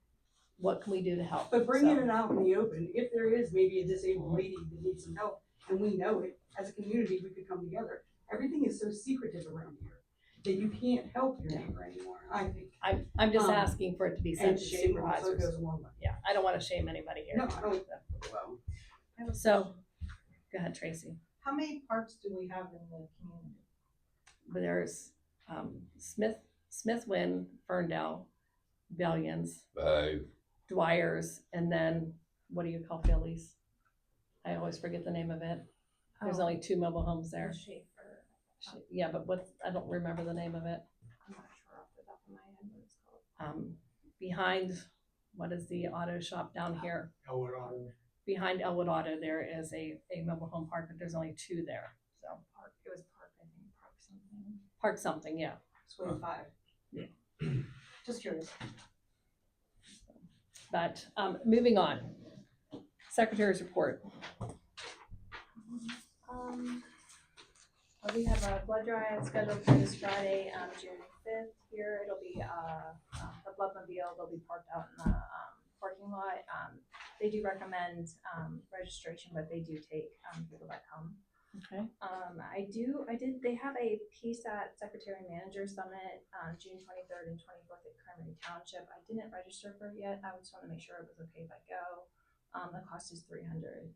what can we do to help? But bringing So, it out in the open, if there is maybe a disabled lady that needs some help, and we know it, as a community, we could come together everything is so secretive around here that you can't help your neighbor anymore, I think. I'm just asking for it to be sent And to shame also supervisors. goes a long way. Yeah, I don't wanna shame anybody here. No, I don't, well, So, go ahead, Tracy. How many parks do we have in the community? But there's, Smith Wynn, Ferndale, Bellions, 5. Dwyer's, and then, what do you call Phillies? I always forget the name of it. There's Oh. only 2 mobile homes there. Schaefer. Yeah, but I don't remember the name of it. I'm not sure off the top of my head what it's called. Behind, what is the auto shop down here? Elwood Auto. Behind Elwood Auto, there is a mobile home park, but there's only 2 there, so. Park, it was Park, I think, Park something. Park something, yeah. Swing 5. Yeah. Just curious. But, moving on. Secretary's report. We have a blood drive scheduled for this Friday, June 5th here. It'll be, the bloodmobile, they'll be parked out in the, parking lot. They do recommend, registration, but they do take, people that come. Okay. They have a piece at Secretary Manager Summit on June 23rd and 24th at Franklin Township. I didn't register for it yet. I just want to make sure it was okay if I go. The cost is $300,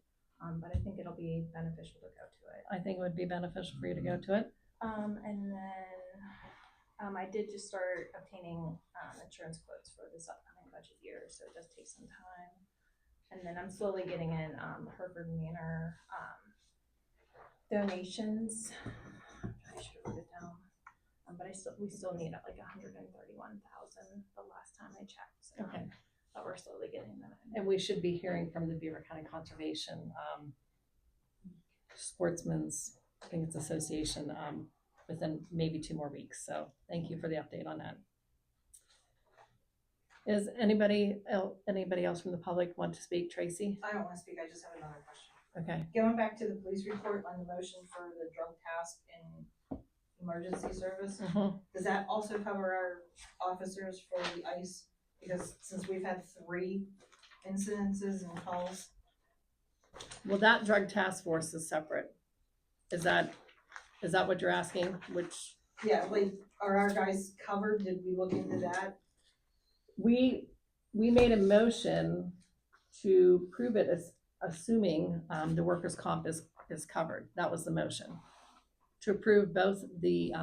but I think it'll be beneficial to go to it. I think it would be beneficial for you to go to it. And then I did just start obtaining insurance quotes for this upcoming budget year, so it does take some time. And then I'm slowly getting in Hereford Manor donations. I should have wrote it down, but we still need like 131,000 the last time I checked. So, Okay. but we're slowly getting that. And we should be hearing from the Beaver County Conservation Sportsman's, I think it's association, within maybe 2 more weeks. So thank you for the update on that. Is anybody else from the public want to speak? Tracy? I don't wanna speak, I just have another question. Okay. Going back to the police report on the motion for the drug task and emergency service, does that also cover our officers for the ICE? Because since we've had 3 incidences and calls. Well, that drug task force is separate. Is that what you're asking? Which Yeah, like, are our guys covered? Did we look into that? we made a motion to prove it as assuming the workers' comp is covered. That was the motion. To approve both the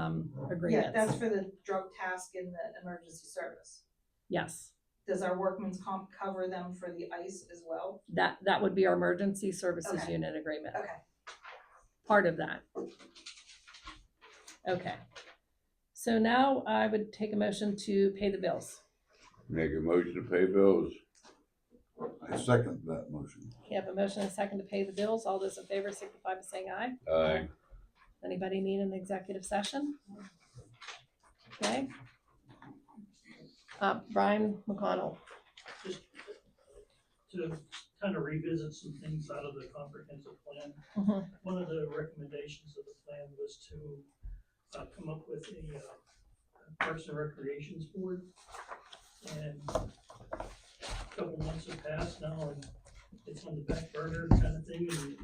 agreements. Yeah, that's for the drug task and the emergency service. Yes. Does our workman's comp cover them for the ICE as well? That would be our emergency services Okay. unit agreement. Okay. Part of that. Okay. So now I would take a motion to pay the bills. Make a motion to pay bills. I second that motion. We have a motion and a second to pay the bills. All those in favor signify by saying aye. Aye. Anybody need an executive session? Okay. Brian McConnell. Just to kind of revisit some things out of the comprehensive plan. One of the recommendations of the plan was to come up with a Parks and Recreations Board. And a couple months have passed now, and it's on the back burner kind of thing, and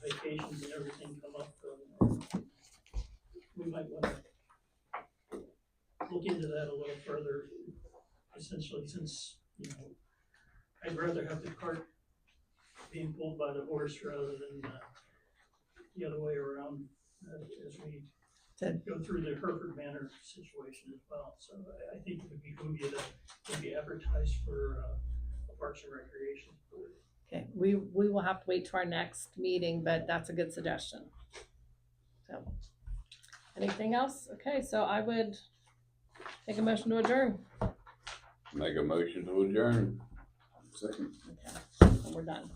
vacations and everything come up. We might want to look into that a little further, essentially, since, I'd rather have the cart being pulled by the horse rather than the other way around, as we go through the Hereford Manor situation as well. So I think it would behoove you to maybe advertise for a Parks and Recreation Board. Okay, we will have to wait to our next meeting, but that's a good suggestion. So, anything else? Okay, so I would take a motion to adjourn. Make a motion to adjourn. Second. Okay, and we're done.